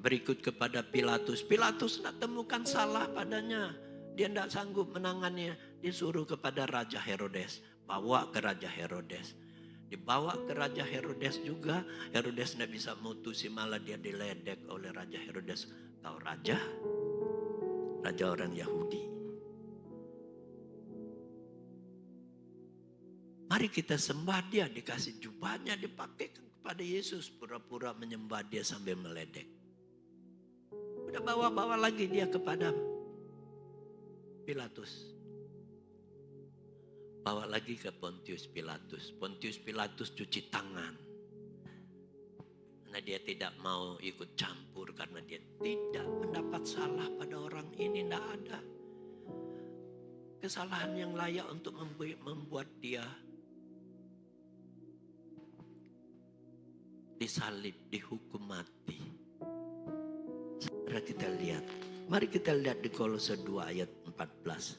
Berikut kepada Pilatus. Pilatus tidak temukan salah padanya. Dia tidak sanggup menangannya. Disuruh kepada Raja Herodes. Bawa ke Raja Herodes. Dibawa ke Raja Herodes juga. Herodes tidak bisa mutusi, malah dia diledek oleh Raja Herodes. Kau raja? Raja orang Yahudi. Mari kita sembah dia. Dikasih jubahnya, dipakaikan kepada Yesus. Pura-pura menyembah dia sambil meledek. Udah bawa-bawa lagi dia kepada Pilatus. Bawa lagi ke Pontius Pilatus. Pontius Pilatus cuci tangan. Karena dia tidak mau ikut campur. Karena dia tidak mendapat salah pada orang ini. Tidak ada kesalahan yang layak untuk membuat dia disalib, dihukum mati. Mari kita lihat. Mari kita lihat di Kolose 2 ayat 14.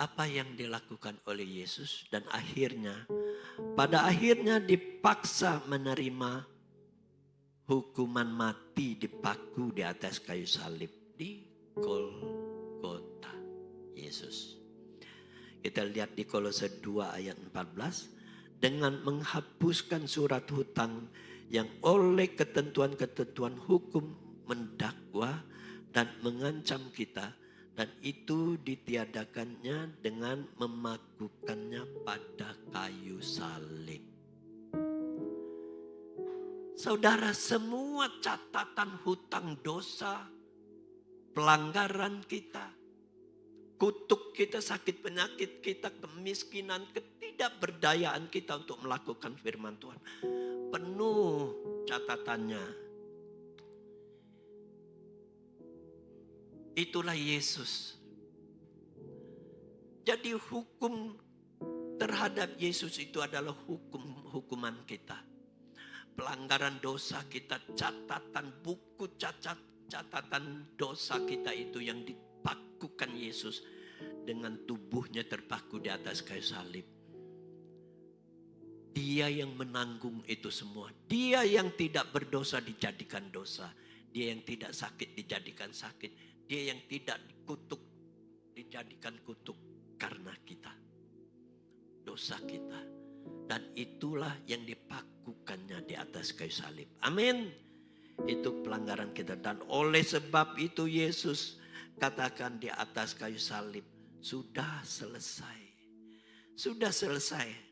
Apa yang dilakukan oleh Yesus dan pada akhirnya dipaksa menerima hukuman mati dipaku di atas kayu salib di Golgota Yesus. Kita lihat di Kolose 2 ayat 14. Dengan menghapuskan surat hutang yang oleh ketentuan-ketentuan hukum mendakwa dan mengancam kita. Dan itu ditiadakannya dengan memakukannya pada kayu salib. Saudara, semua catatan hutang dosa, pelanggaran kita, kutuk kita, sakit penyakit kita, kemiskinan, ketidakberdayaan kita untuk melakukan firman Tuhan. Penuh catatannya. Itulah Yesus. Jadi hukum terhadap Yesus itu adalah hukuman kita. Pelanggaran dosa kita, catatan buku catatan dosa kita itu yang dipakukan Yesus dengan tubuhnya terpaku di atas kayu salib. Dia yang menanggung itu semua. Dia yang tidak berdosa dijadikan dosa. Dia yang tidak sakit dijadikan sakit. Dia yang tidak dikutuk dijadikan kutuk karena kita. Dosa kita. Dan itulah yang dipakukannya di atas kayu salib. Amin. Itu pelanggaran kita. Dan oleh sebab itu Yesus katakan di atas kayu salib. Sudah selesai. Sudah selesai.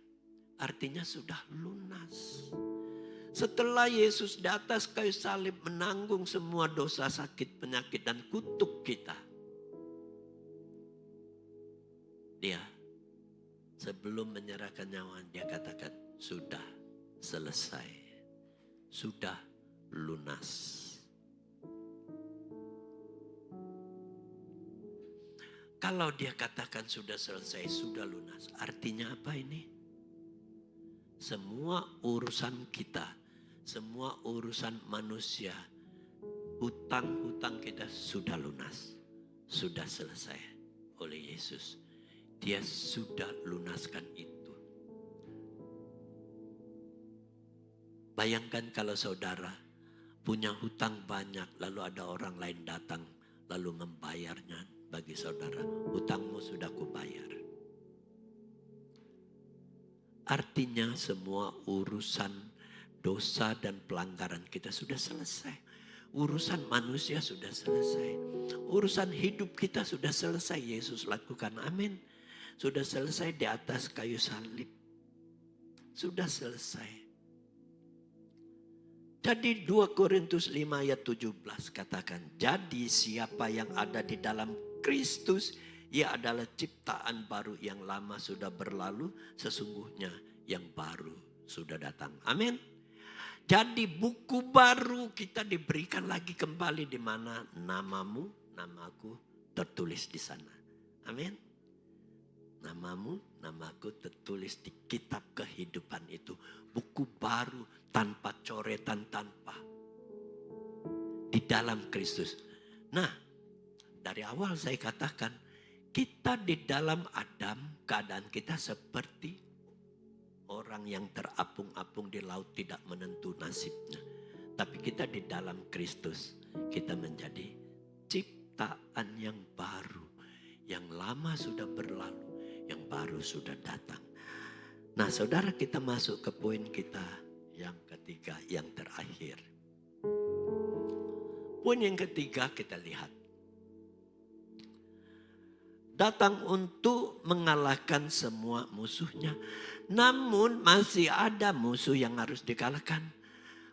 Artinya sudah lunas. Setelah Yesus di atas kayu salib menanggung semua dosa, sakit, penyakit, dan kutuk kita. Dia sebelum menyerahkan nyawa, dia katakan sudah selesai. Sudah lunas. Kalau dia katakan sudah selesai, sudah lunas. Artinya apa ini? Semua urusan kita, semua urusan manusia, hutang-hutang kita sudah lunas. Sudah selesai oleh Yesus. Dia sudah lunaskan itu. Bayangkan kalau saudara punya hutang banyak, lalu ada orang lain datang, lalu membayarnya. Bagi saudara, hutangmu sudah kubayar. Artinya semua urusan dosa dan pelanggaran kita sudah selesai. Urusan manusia sudah selesai. Urusan hidup kita sudah selesai. Yesus lakukan, amin. Sudah selesai di atas kayu salib. Sudah selesai. Jadi 2 Korintus 5 ayat 17 katakan, jadi siapa yang ada di dalam Kristus, ia adalah ciptaan baru, yang lama sudah berlalu, sesungguhnya yang baru sudah datang. Amin. Jadi buku baru kita diberikan lagi kembali, di mana namamu, namaku tertulis di sana. Amin. Namamu, namaku tertulis di kitab kehidupan itu. Buku baru tanpa coretan, tanpa, di dalam Kristus. Nah, dari awal saya katakan, kita di dalam Adam, keadaan kita seperti orang yang terapung-apung di laut, tidak menentu nasibnya. Tapi kita di dalam Kristus, kita menjadi ciptaan yang baru. Yang lama sudah berlalu, yang baru sudah datang. Nah saudara, kita masuk ke poin kita yang ketiga, yang terakhir. Poin yang ketiga kita lihat. Datang untuk mengalahkan semua musuhnya. Namun masih ada musuh yang harus dikalahkan.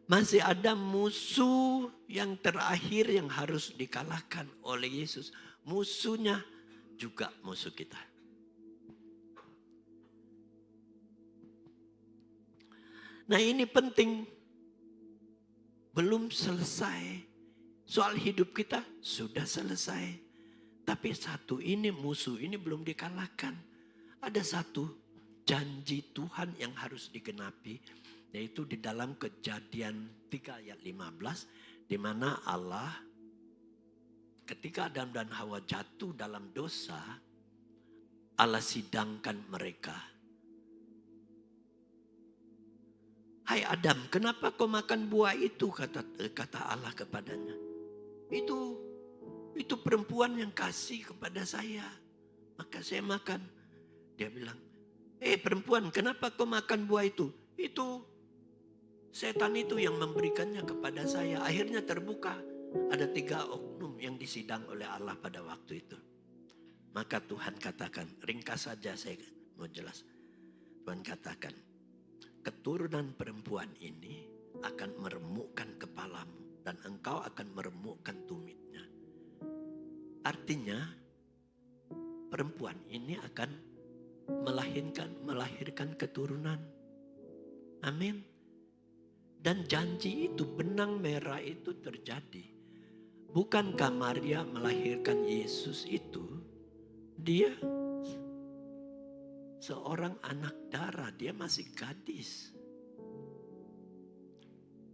Masih ada musuh yang terakhir yang harus dikalahkan oleh Yesus. Musuhnya juga musuh kita. Nah ini penting. Belum selesai. Soal hidup kita sudah selesai. Tapi satu ini, musuh ini belum dikalahkan. Ada satu janji Tuhan yang harus digenapi. Yaitu di dalam Kejadian 3 ayat 15. Di mana Allah ketika Adam dan Hawa jatuh dalam dosa, Allah sidangkan mereka. Hai Adam, kenapa kau makan buah itu? Kata Allah kepadanya. Itu perempuan yang kasih kepada saya. Maka saya makan. Dia bilang, perempuan, kenapa kau makan buah itu? Itu setan itu yang memberikannya kepada saya. Akhirnya terbuka. Ada 3 oknum yang disidang oleh Allah pada waktu itu. Maka Tuhan katakan, ringkas saja saya mau jelas. Tuhan katakan, keturunan perempuan ini akan meremukkan kepalamu. Dan engkau akan meremukkan tumitnya. Artinya perempuan ini akan melahirkan keturunan. Amin. Dan janji itu, benang merah itu terjadi. Bukankah Maria melahirkan Yesus itu? Dia seorang anak darah, dia masih gadis.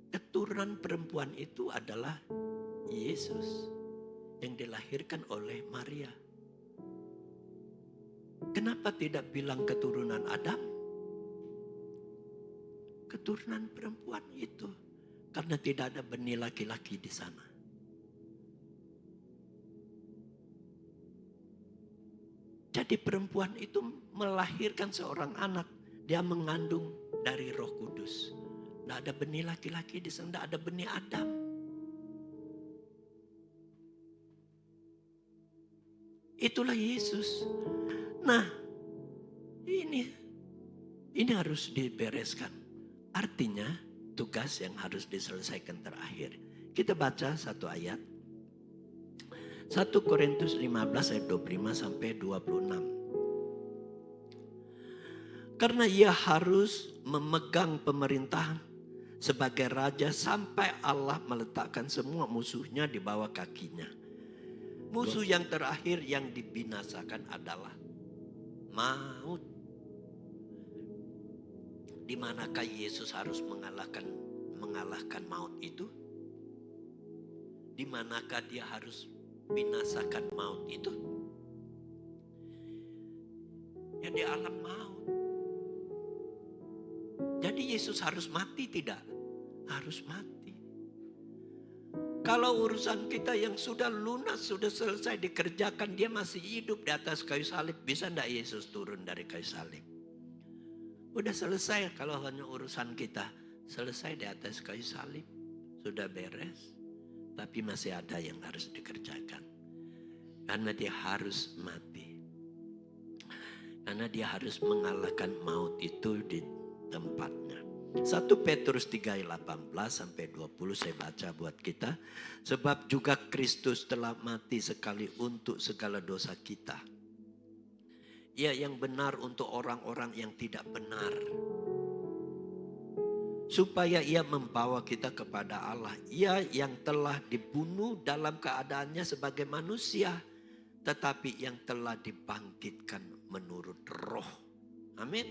Keturunan perempuan itu adalah Yesus yang dilahirkan oleh Maria. Kenapa tidak bilang keturunan Adam? Keturunan perempuan itu. Karena tidak ada benih laki-laki di sana. Jadi perempuan itu melahirkan seorang anak. Dia mengandung dari Roh Kudus. Tidak ada benih laki-laki di sana, tidak ada benih Adam. Itulah Yesus. Nah, ini harus dibereskan. Artinya tugas yang harus diselesaikan terakhir. Kita baca satu ayat. 1 Korintus 15 ayat 25 sampai 26. Karena ia harus memegang pemerintahan sebagai raja sampai Allah meletakkan semua musuhnya di bawah kakinya. Musuh yang terakhir yang dibinasakan adalah maut. Di manakah Yesus harus mengalahkan maut itu? Di manakah dia harus binasakan maut itu? Ya di alam maut. Jadi Yesus harus mati tidak? Harus mati. Kalau urusan kita yang sudah lunas, sudah selesai dikerjakan, dia masih hidup di atas kayu salib. Bisa enggak Yesus turun dari kayu salib? Udah selesai kalau hanya urusan kita. Selesai di atas kayu salib. Sudah beres. Tapi masih ada yang harus dikerjakan. Karena dia harus mati. Karena dia harus mengalahkan maut itu di tempatnya. 1 Petrus 3:18 sampai 20 saya baca buat kita. Sebab juga Kristus telah mati sekali untuk segala dosa kita. Ia yang benar untuk orang-orang yang tidak benar. Supaya ia membawa kita kepada Allah. Ia yang telah dibunuh dalam keadaannya sebagai manusia. Tetapi yang telah dibangkitkan menurut roh. Amin.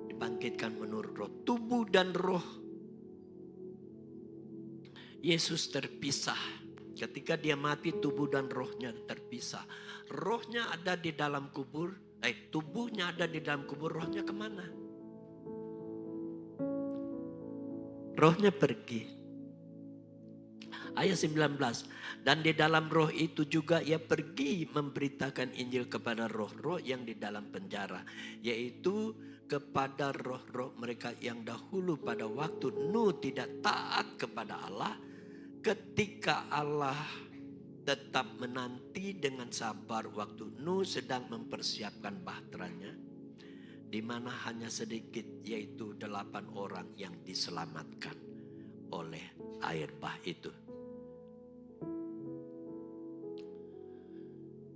Dibangkitkan menurut roh. Tubuh dan roh Yesus terpisah. Ketika dia mati, tubuh dan rohnya terpisah. Rohnya ada di dalam kubur. Tubuhnya ada di dalam kubur. Rohnya kemana? Rohnya pergi. Ayat 19. Dan di dalam roh itu juga ia pergi memberitakan Injil kepada roh-roh yang di dalam penjara. Yaitu kepada roh-roh mereka yang dahulu pada waktu Nuh tidak taat kepada Allah. Ketika Allah tetap menanti dengan sabar waktu Nuh sedang mempersiapkan bahteranya. Di mana hanya sedikit yaitu 8 orang yang diselamatkan oleh air bah itu.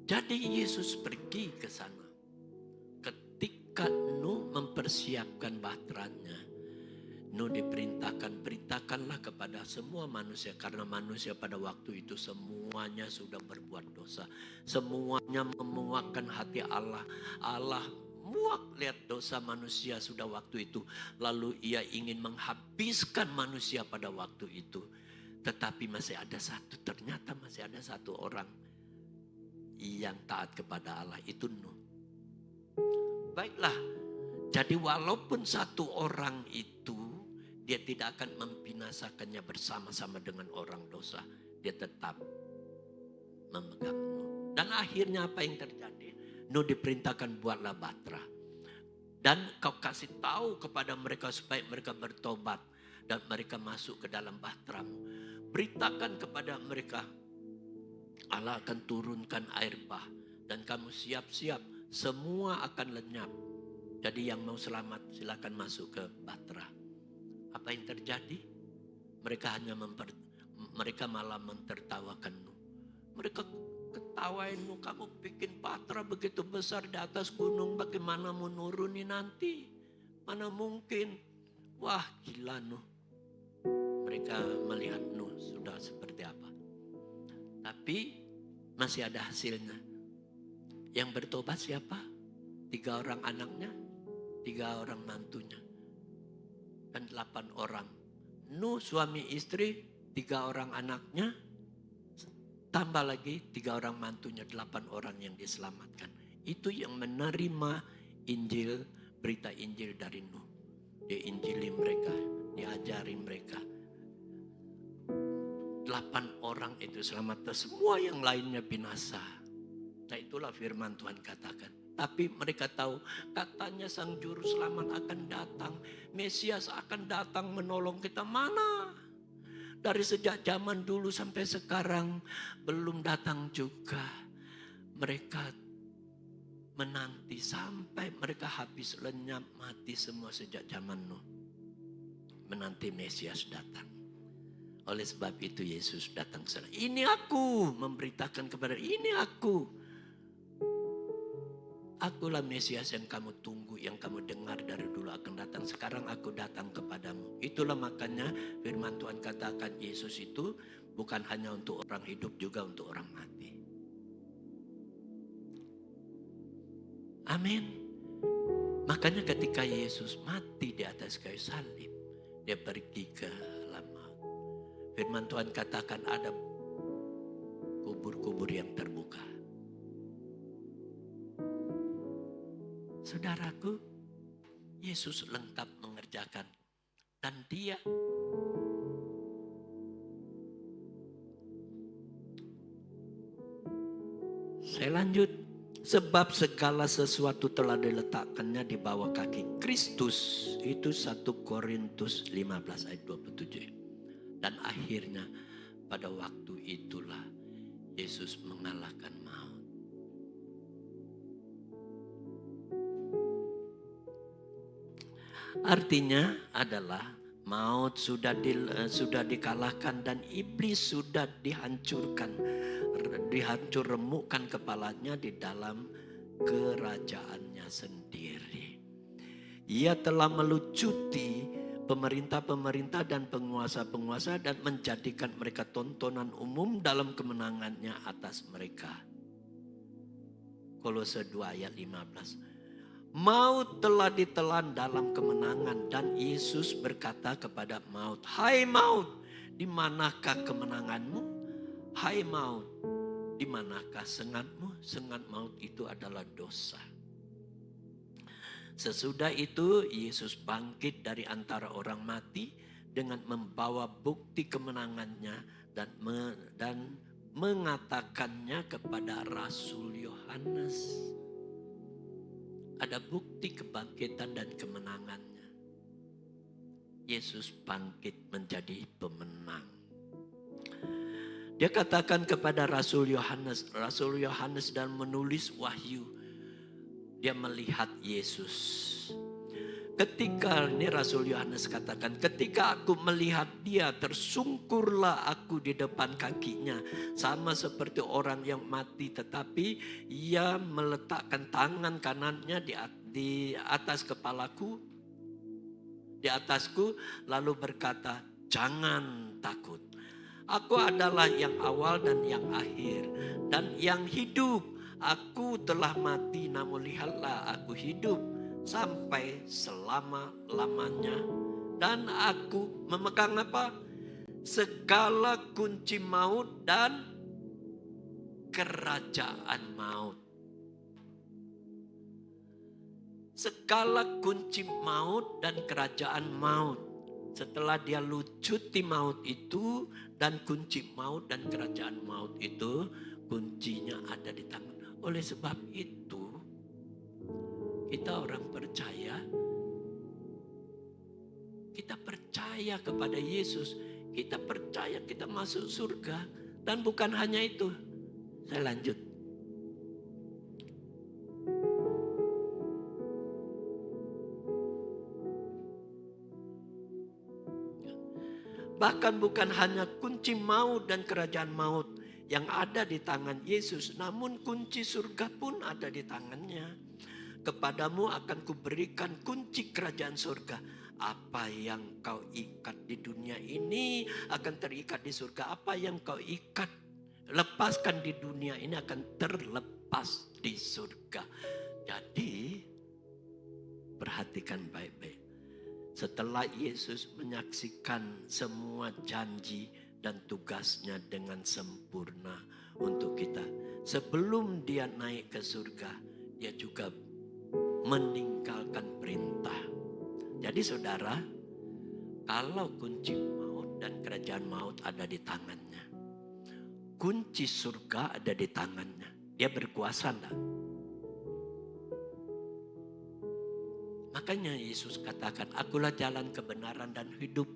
Jadi Yesus pergi ke sana. Ketika Nuh mempersiapkan bahteranya, Nuh diperintahkan, beritakanlah kepada semua manusia. Karena manusia pada waktu itu semuanya sudah berbuat dosa. Semuanya memuakkan hati Allah. Allah muak lihat dosa manusia sudah waktu itu. Lalu ia ingin menghabiskan manusia pada waktu itu. Tetapi ternyata masih ada satu orang yang taat kepada Allah, itu Nuh. Baiklah, jadi walaupun satu orang itu dia tidak akan membinasakannya bersama-sama dengan orang dosa, dia tetap memegang Nuh. Dan akhirnya apa yang terjadi? Nuh diperintahkan buatlah bahtera. Dan kau kasih tahu kepada mereka supaya mereka bertobat dan mereka masuk ke dalam bahteramu. Beritakan kepada mereka Allah akan turunkan air bah dan kamu siap-siap, semua akan lenyap. Jadi yang mau selamat silakan masuk ke bahtera. Apa yang terjadi? Mereka malah mentertawakan Nuh. Mereka ketawain Nuh, kamu bikin bahtera begitu besar di atas gunung, bagaimana mau nurunin nanti? Mana mungkin? Wah, gila Nuh. Mereka melihat Nuh sudah seperti apa. Tapi masih ada hasilnya. Yang bertobat siapa? 3 orang anaknya, 3 orang mantunya. Dan 8 orang. Nuh suami istri, 3 orang anaknya. Tambah lagi 3 orang mantunya, 8 orang yang diselamatkan. Itu yang menerima Injil, berita Injil dari Nuh. Diinjili mereka, diajari mereka. 8 orang itu selamat, semua yang lainnya binasa. Nah itulah firman Tuhan katakan. Tapi mereka tahu katanya sang juru selamat akan datang. Mesias akan datang menolong kita. Mana? Dari sejak zaman dulu sampai sekarang belum datang juga. Mereka menanti sampai mereka habis lenyap mati semua sejak zaman Nuh. Menanti Mesias datang. Oleh sebab itu Yesus datang ke sana. Ini aku memberitakan kepada ini aku. Akulah Mesias yang kamu tunggu, yang kamu dengar dari dulu akan datang. Sekarang aku datang kepadamu. Itulah makanya firman Tuhan katakan Yesus itu bukan hanya untuk orang hidup, juga untuk orang mati. Amin. Makanya ketika Yesus mati di atas kayu salib, dia pergi ke alam maut. Firman Tuhan katakan ada kubur-kubur yang terbuka. Saudaraku, Yesus lengkap mengerjakan. Dan dia saya lanjut. Sebab segala sesuatu telah diletakkannya di bawah kaki Kristus. Itu 1 Korintus 15 ayat 27. Dan akhirnya pada waktu itulah Yesus mengalahkan maut. Artinya adalah maut sudah dikalahkan dan iblis sudah dihancur remukkan kepalanya di dalam kerajaannya sendiri. Ia telah melucuti pemerintah-pemerintah dan penguasa-penguasa dan menjadikan mereka tontonan umum dalam kemenangannya atas mereka. Kolose 2 ayat 15. Maut telah ditelan dalam kemenangan dan Yesus berkata kepada maut, "Hai maut, di manakah kemenanganmu? Hai maut, di manakah sengatmu?" Sengat maut itu adalah dosa. Sesudah itu Yesus bangkit dari antara orang mati dengan membawa bukti kemenangannya dan mengatakannya kepada Rasul Yohanes. Ada bukti kebangkitan dan kemenangannya. Yesus bangkit menjadi pemenang. Dia katakan kepada Rasul Yohanes dan menulis wahyu. Dia melihat Yesus. Ketika ini Rasul Yohanes katakan, ketika aku melihat dia, tersungkurlah aku di depan kakinya. Sama seperti orang yang mati, tetapi ia meletakkan tangan kanannya di atas kepalaku, di atasku, lalu berkata, "Jangan takut. Aku adalah yang awal dan yang akhir dan yang hidup. Aku telah mati, namun lihatlah aku hidup sampai selama-lamanya. Dan aku memegang apa? Segala kunci maut dan kerajaan maut." Segala kunci maut dan kerajaan maut. Setelah dia lucuti maut itu dan kunci maut dan kerajaan maut itu, kuncinya ada di tangan. Oleh sebab itu, kita orang percaya, kita percaya kepada Yesus, kita percaya kita masuk surga. Dan bukan hanya itu, saya lanjut. Bahkan bukan hanya kunci maut dan kerajaan maut yang ada di tangan Yesus, namun kunci surga pun ada di tangannya. Kepadamu akan kuberikan kunci kerajaan surga. Apa yang kau ikat di dunia ini akan terikat di surga. Apa yang kau lepaskan di dunia ini akan terlepas di surga. Jadi perhatikan baik-baik. Setelah Yesus menyaksikan semua janji dan tugasnya dengan sempurna untuk kita, sebelum dia naik ke surga, dia juga meninggalkan perintah. Jadi saudara, kalau kunci maut dan kerajaan maut ada di tangannya, kunci surga ada di tangannya, dia berkuasa enggak? Makanya Yesus katakan, "Akulah jalan kebenaran dan hidup."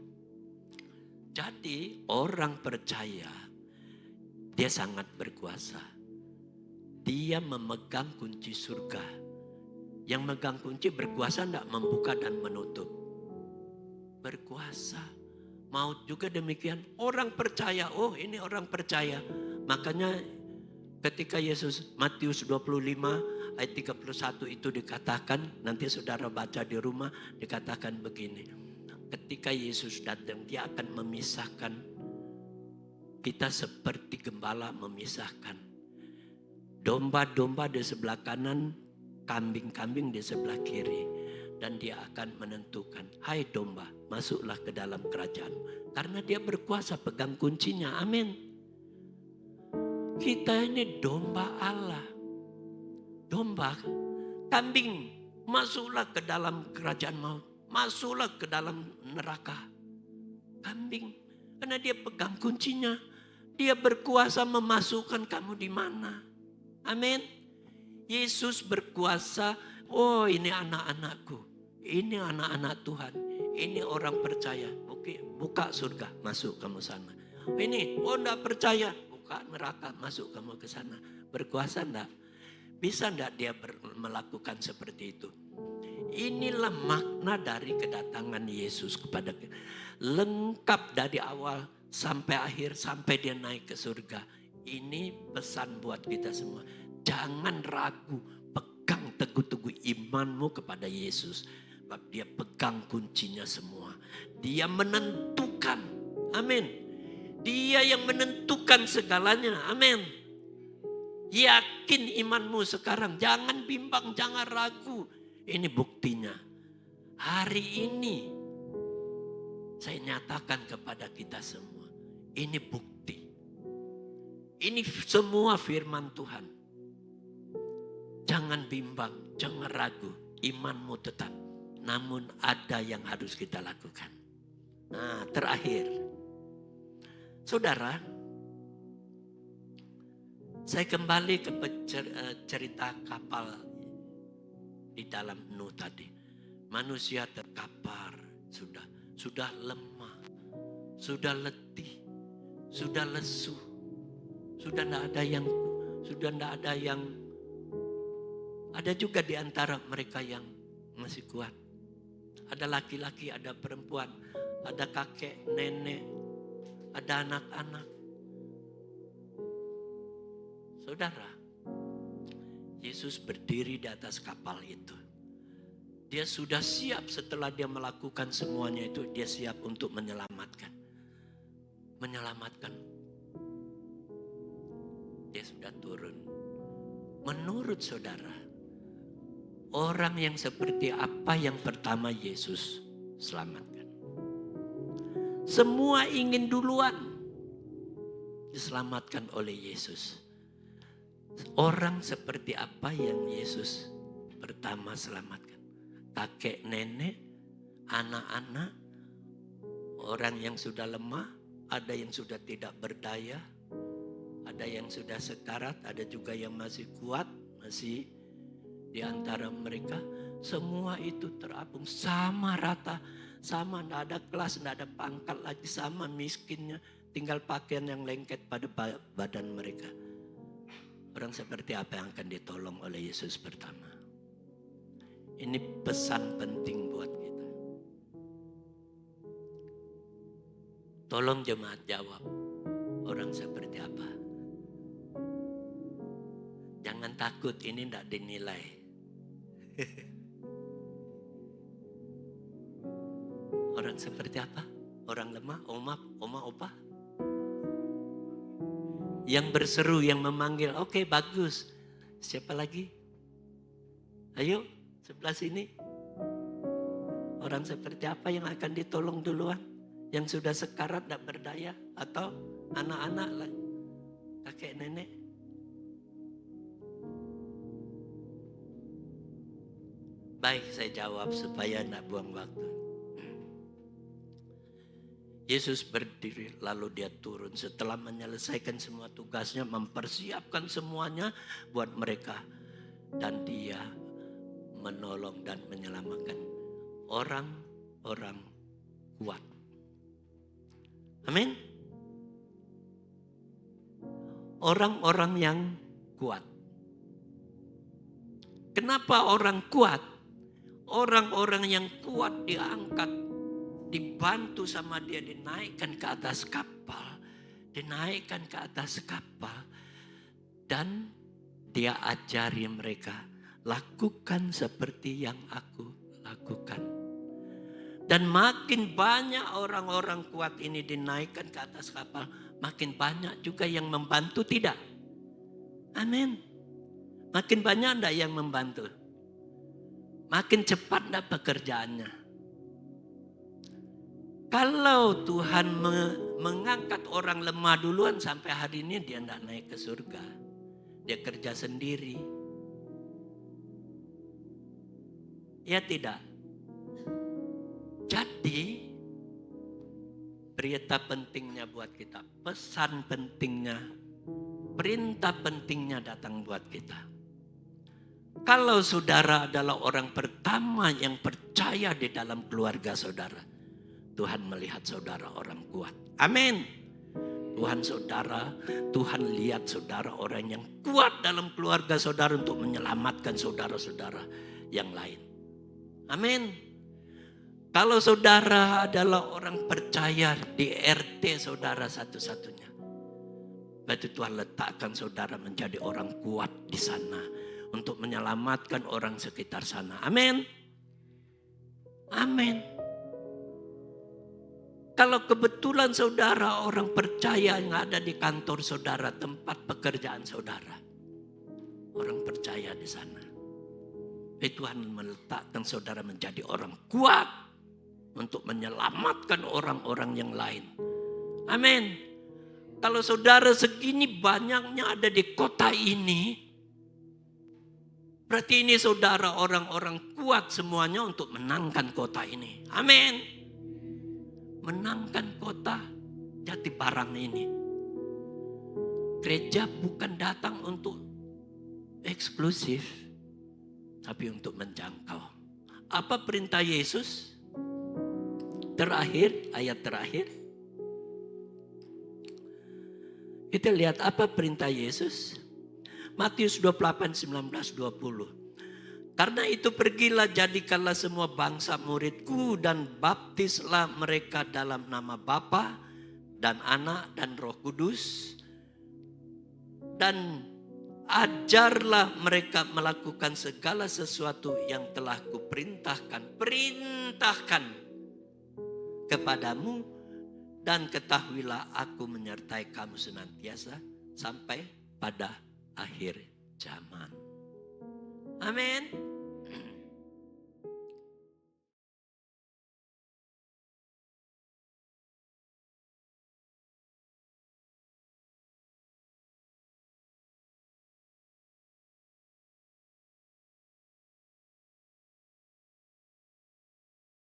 Jadi orang percaya, dia sangat berkuasa. Dia memegang kunci surga. Yang megang kunci berkuasa enggak membuka dan menutup? Berkuasa. Maut juga demikian. Orang percaya, oh ini orang percaya. Makanya ketika Yesus Matius 25 ayat 31 itu dikatakan, nanti saudara baca di rumah, dikatakan begini. Ketika Yesus datang, dia akan memisahkan kita seperti gembala memisahkan domba-domba di sebelah kanan kambing-kambing di sebelah kiri. Dan dia akan menentukan, hai domba, masuklah ke dalam kerajaan. Karena dia berkuasa, pegang kuncinya. Amin. Kita ini domba Allah. Domba, kambing, masuklah ke dalam kerajaan maut. Masuklah ke dalam neraka. Kambing, karena dia pegang kuncinya. Dia berkuasa memasukkan kamu di mana. Amin. Yesus berkuasa. Oh, ini anak-anakku. Ini anak-anak Tuhan. Ini orang percaya. Oke, buka surga, masuk kamu sana. Ini, oh enggak percaya. Buka neraka, masuk kamu ke sana. Berkuasa enggak? Bisa enggak dia melakukan seperti itu? Inilah makna dari kedatangan Yesus kepada kita. Lengkap dari awal sampai akhir, sampai dia naik ke surga. Ini pesan buat kita semua. Jangan ragu, pegang teguh-teguh imanmu kepada Yesus. Sebab dia pegang kuncinya semua. Dia menentukan. Amin. Dia yang menentukan segalanya. Amin. Yakin imanmu sekarang. Jangan bimbang, jangan ragu. Ini buktinya. Hari ini saya nyatakan kepada kita semua. Ini bukti. Ini semua firman Tuhan. Jangan bimbang, jangan ragu. Imanmu tetap. Namun ada yang harus kita lakukan. Nah, terakhir. Saudara, saya kembali ke cerita kapal di dalam Nuh tadi. Manusia terkapar, sudah lemah, sudah letih, sudah lesu, sudah tidak ada yang ada juga di antara mereka yang masih kuat. Ada laki-laki, ada perempuan, ada kakek, nenek, ada anak-anak. Saudara, Yesus berdiri di atas kapal itu. Dia sudah siap setelah dia melakukan semuanya itu. Dia siap untuk menyelamatkan. Dia sudah turun. Menurut saudara, orang yang seperti apa yang pertama Yesus selamatkan? Semua ingin duluan diselamatkan oleh Yesus. Orang seperti apa yang Yesus pertama selamatkan? Kakek, nenek, anak-anak, orang yang sudah lemah, ada yang sudah tidak berdaya, ada yang sudah sekarat, ada juga yang masih kuat, masih di antara mereka. Semua itu terapung sama rata, sama, tidak ada kelas, tidak ada pangkat lagi, sama miskinnya, tinggal pakaian yang lengket pada badan mereka. Orang seperti apa yang akan ditolong oleh Yesus pertama? Ini pesan penting buat kita. Tolong jemaat jawab, orang seperti apa? Jangan takut, ini tidak dinilai. Orang seperti apa? Orang lemah, oma, opa? Yang berseru, yang memanggil, oke, bagus. Siapa lagi? Ayo, sebelah sini. Orang seperti apa yang akan ditolong duluan? Yang sudah sekarat, tidak berdaya? Atau anak-anak lah, kakek nenek? Baik, saya jawab supaya tidak buang waktu. Yesus berdiri lalu dia turun setelah menyelesaikan semua tugasnya, mempersiapkan semuanya buat mereka. Dan dia menolong dan menyelamatkan orang-orang kuat. Amin. Orang-orang yang kuat. Kenapa orang kuat? Orang-orang yang kuat diangkat, dibantu sama dia, dinaikkan ke atas kapal. Dan dia ajari mereka, lakukan seperti yang aku lakukan. Dan makin banyak orang-orang kuat ini dinaikkan ke atas kapal, makin banyak juga yang membantu, tidak? Amin. Makin banyak enggak yang membantu? makin cepat enggak pekerjaannya. Kalau Tuhan mengangkat orang lemah duluan, sampai hari ini dia enggak naik ke surga. Dia kerja sendiri. Ya tidak? Jadi berita pentingnya buat kita, pesan pentingnya, perintah pentingnya datang buat kita. Kalau saudara adalah orang pertama yang percaya di dalam keluarga saudara, Tuhan melihat saudara orang kuat. Amin. Tuhan lihat saudara orang yang kuat dalam keluarga saudara untuk menyelamatkan saudara-saudara yang lain. Amin. Kalau saudara adalah orang percaya di RT saudara satu-satunya, berarti Tuhan letakkan saudara menjadi orang kuat di sana untuk menyelamatkan orang sekitar sana. Amin. Amin. Kalau kebetulan saudara orang percaya yang ada di kantor saudara, tempat pekerjaan saudara, orang percaya di sana, Tuhan meletakkan saudara menjadi orang kuat untuk menyelamatkan orang-orang yang lain. Amin. Kalau saudara segini banyaknya ada di kota ini, berarti ini saudara orang-orang kuat semuanya untuk menangkan kota ini. Amin. Menangkan kota Jatibarang ini. Gereja bukan datang untuk eksklusif, tapi untuk menjangkau. Apa perintah Yesus? Terakhir, ayat terakhir. Kita lihat apa perintah Yesus. Matius 28, 19, 20. Karena itu pergilah, jadikanlah semua bangsa muridku dan baptislah mereka dalam nama Bapa dan Anak dan Roh Kudus. Dan ajarlah mereka melakukan segala sesuatu yang telah kuperintahkan. Perintahkan kepadamu, dan ketahuilah aku menyertai kamu senantiasa sampai pada akhir zaman. Amin.